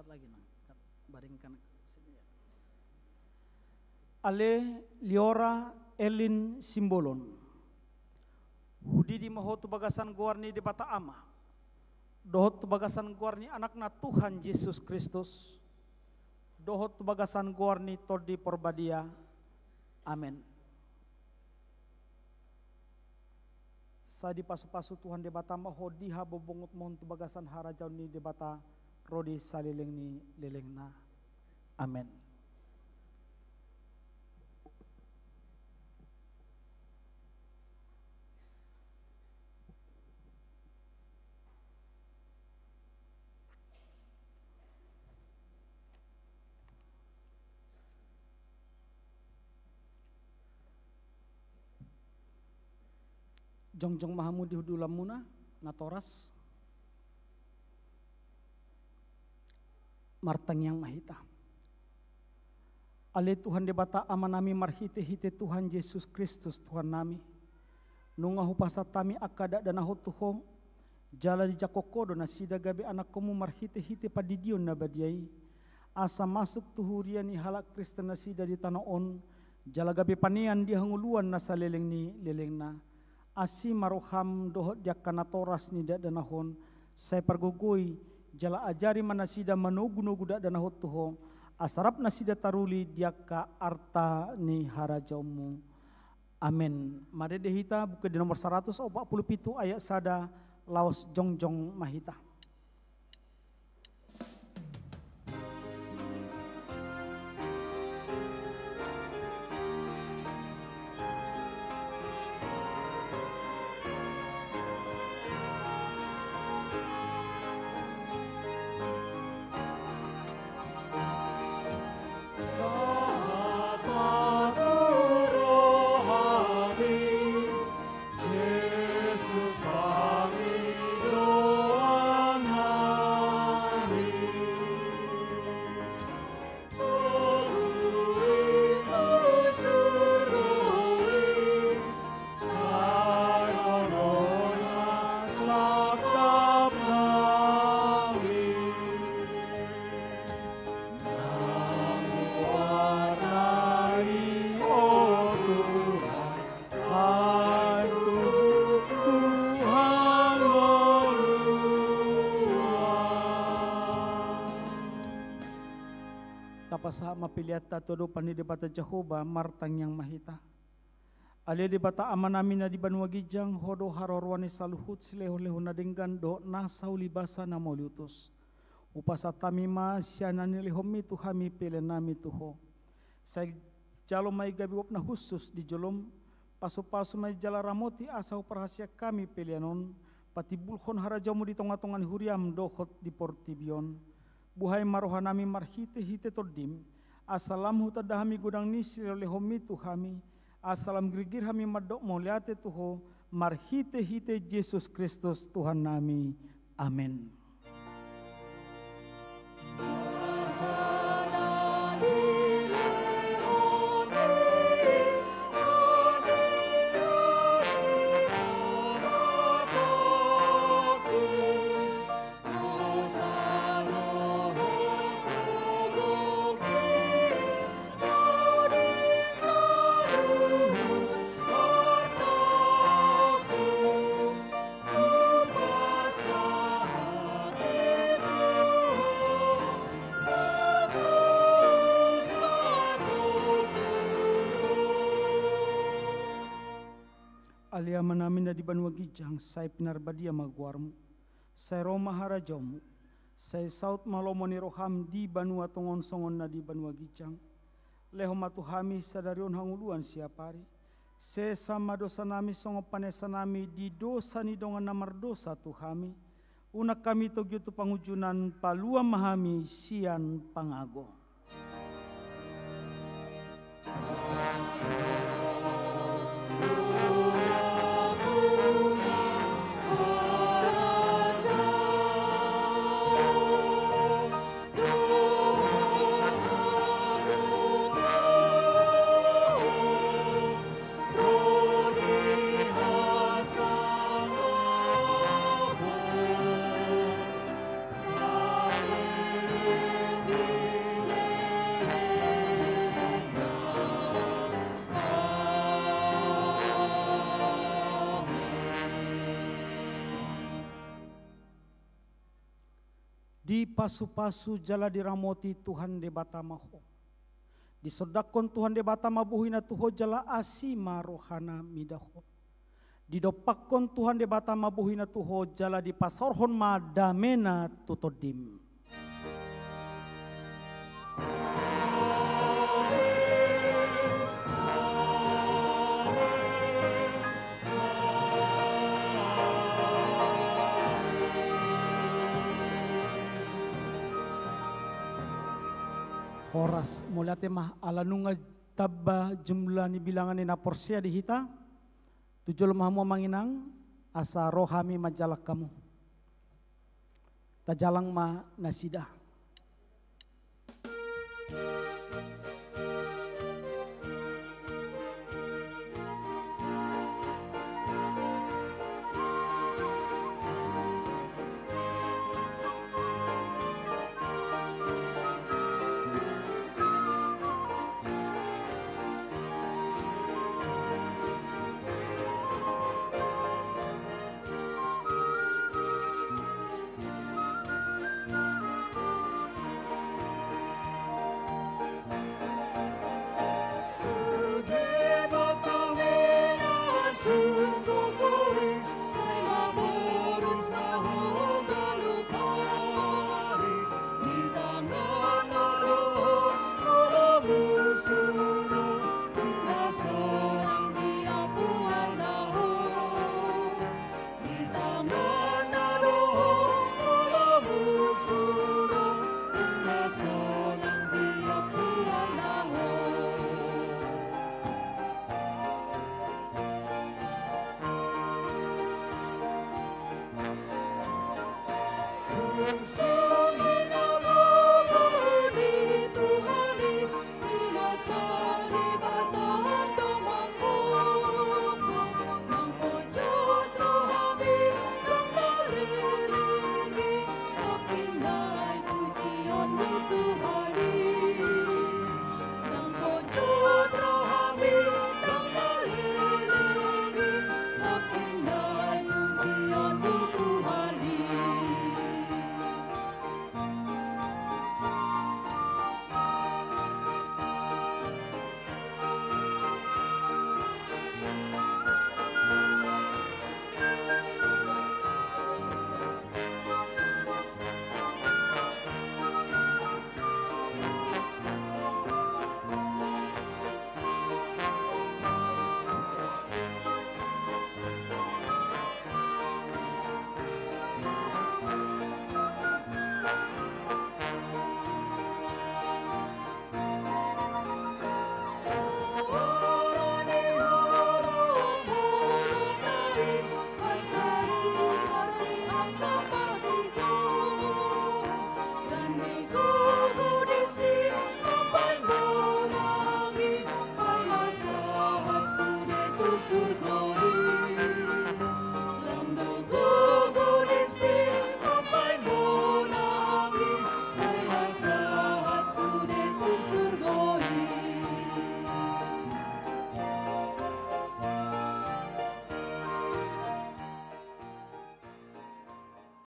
Lagi nang baringkan sini. Ale Liora Elin Simbolon. Hudi di maho tu bagasan guarni di bata ama. Dohot tu bagasan guarni anak na Tuhan Yesus Kristus. Dohot tu bagasan guarni todi porbadia. Amen. Sa di pasu-pasu Tuhan di bata maho di habobongot mohon tu bagasan harajaw ni di bata rodi salileng ni lelengna. Amen. Jongjong mahamu di hudulamuna natoras martang yang mahita. Ale Tuhan debata amanami marhite-hite Tuhan Yesus Kristus Tuhan nami. Nunga hupasa tami akada dan ahotuho jala di jakokodo na sida gabi anak komu marhite-hite padidion na badiai. Asa masuk tuhurian ni halak Kristen na sida di tanaon jala gabi panian di hanguluan na saleleng ni lelengna. Asi maroham dohot diak kanatoras ni danahon saya pergogoi jala ajari manasida manogu-nogu dak danahot tuho asarap nasida taruli diaka arta ni harajaumu. Amen. Mari dehita buka di nomor 147 ayat sada laos jongjong mahita. Tapasa mapiliata todo pani debata Jehovah martang yang mahita. alia di bata amanamina di banua gijang hodo harorwane saluhut sileho-leho nadenggan do nasau libasa namoliutus. Upasatamima sianani lehomi tuhami pelenami tuho. Saya jalo mai gabi wapna khusus di jolom pasu-pasu mai jala ramoti asau perhasia kami pelianon pati bulhon harajamu di tonga-tongan huriam dohot di portibion. Buhai marohanami marhite-hite todim. Asalam hutadahami gudang nisi lehomi tuhami. Asalam gerigir hami madok moliate tuho marhite-hite Yesus Kristus Tuhan nami. Amin. Alia manamina di banua gijang, saya pinarbadia maguarmu, saya roma harajamu, saya saut malomoni roham di banua tongon songon na di banua gijang, leho matuhami sadarion hanguluan siapari, saya sama dosa nami songo panesa nami di dosa ni dongan namar dosa tuhami, unak kami togyo tu pangujunan palua mahami sian pangago. Di pasu-pasu jala diramoti Tuhan de batamaho. Disodakon Tuhan de batamabuhina tuho jala asima rohana midaho. Didopakon Tuhan de batamabuhina tuho jala di pasorhon madamena tutodim. Horas mulate mah alanunga tabba jumlah ni bilangan ni naporsia di hita. Tujul mahamu manginang asa rohami majalak kamu. Tajalang ma nasida. Yes.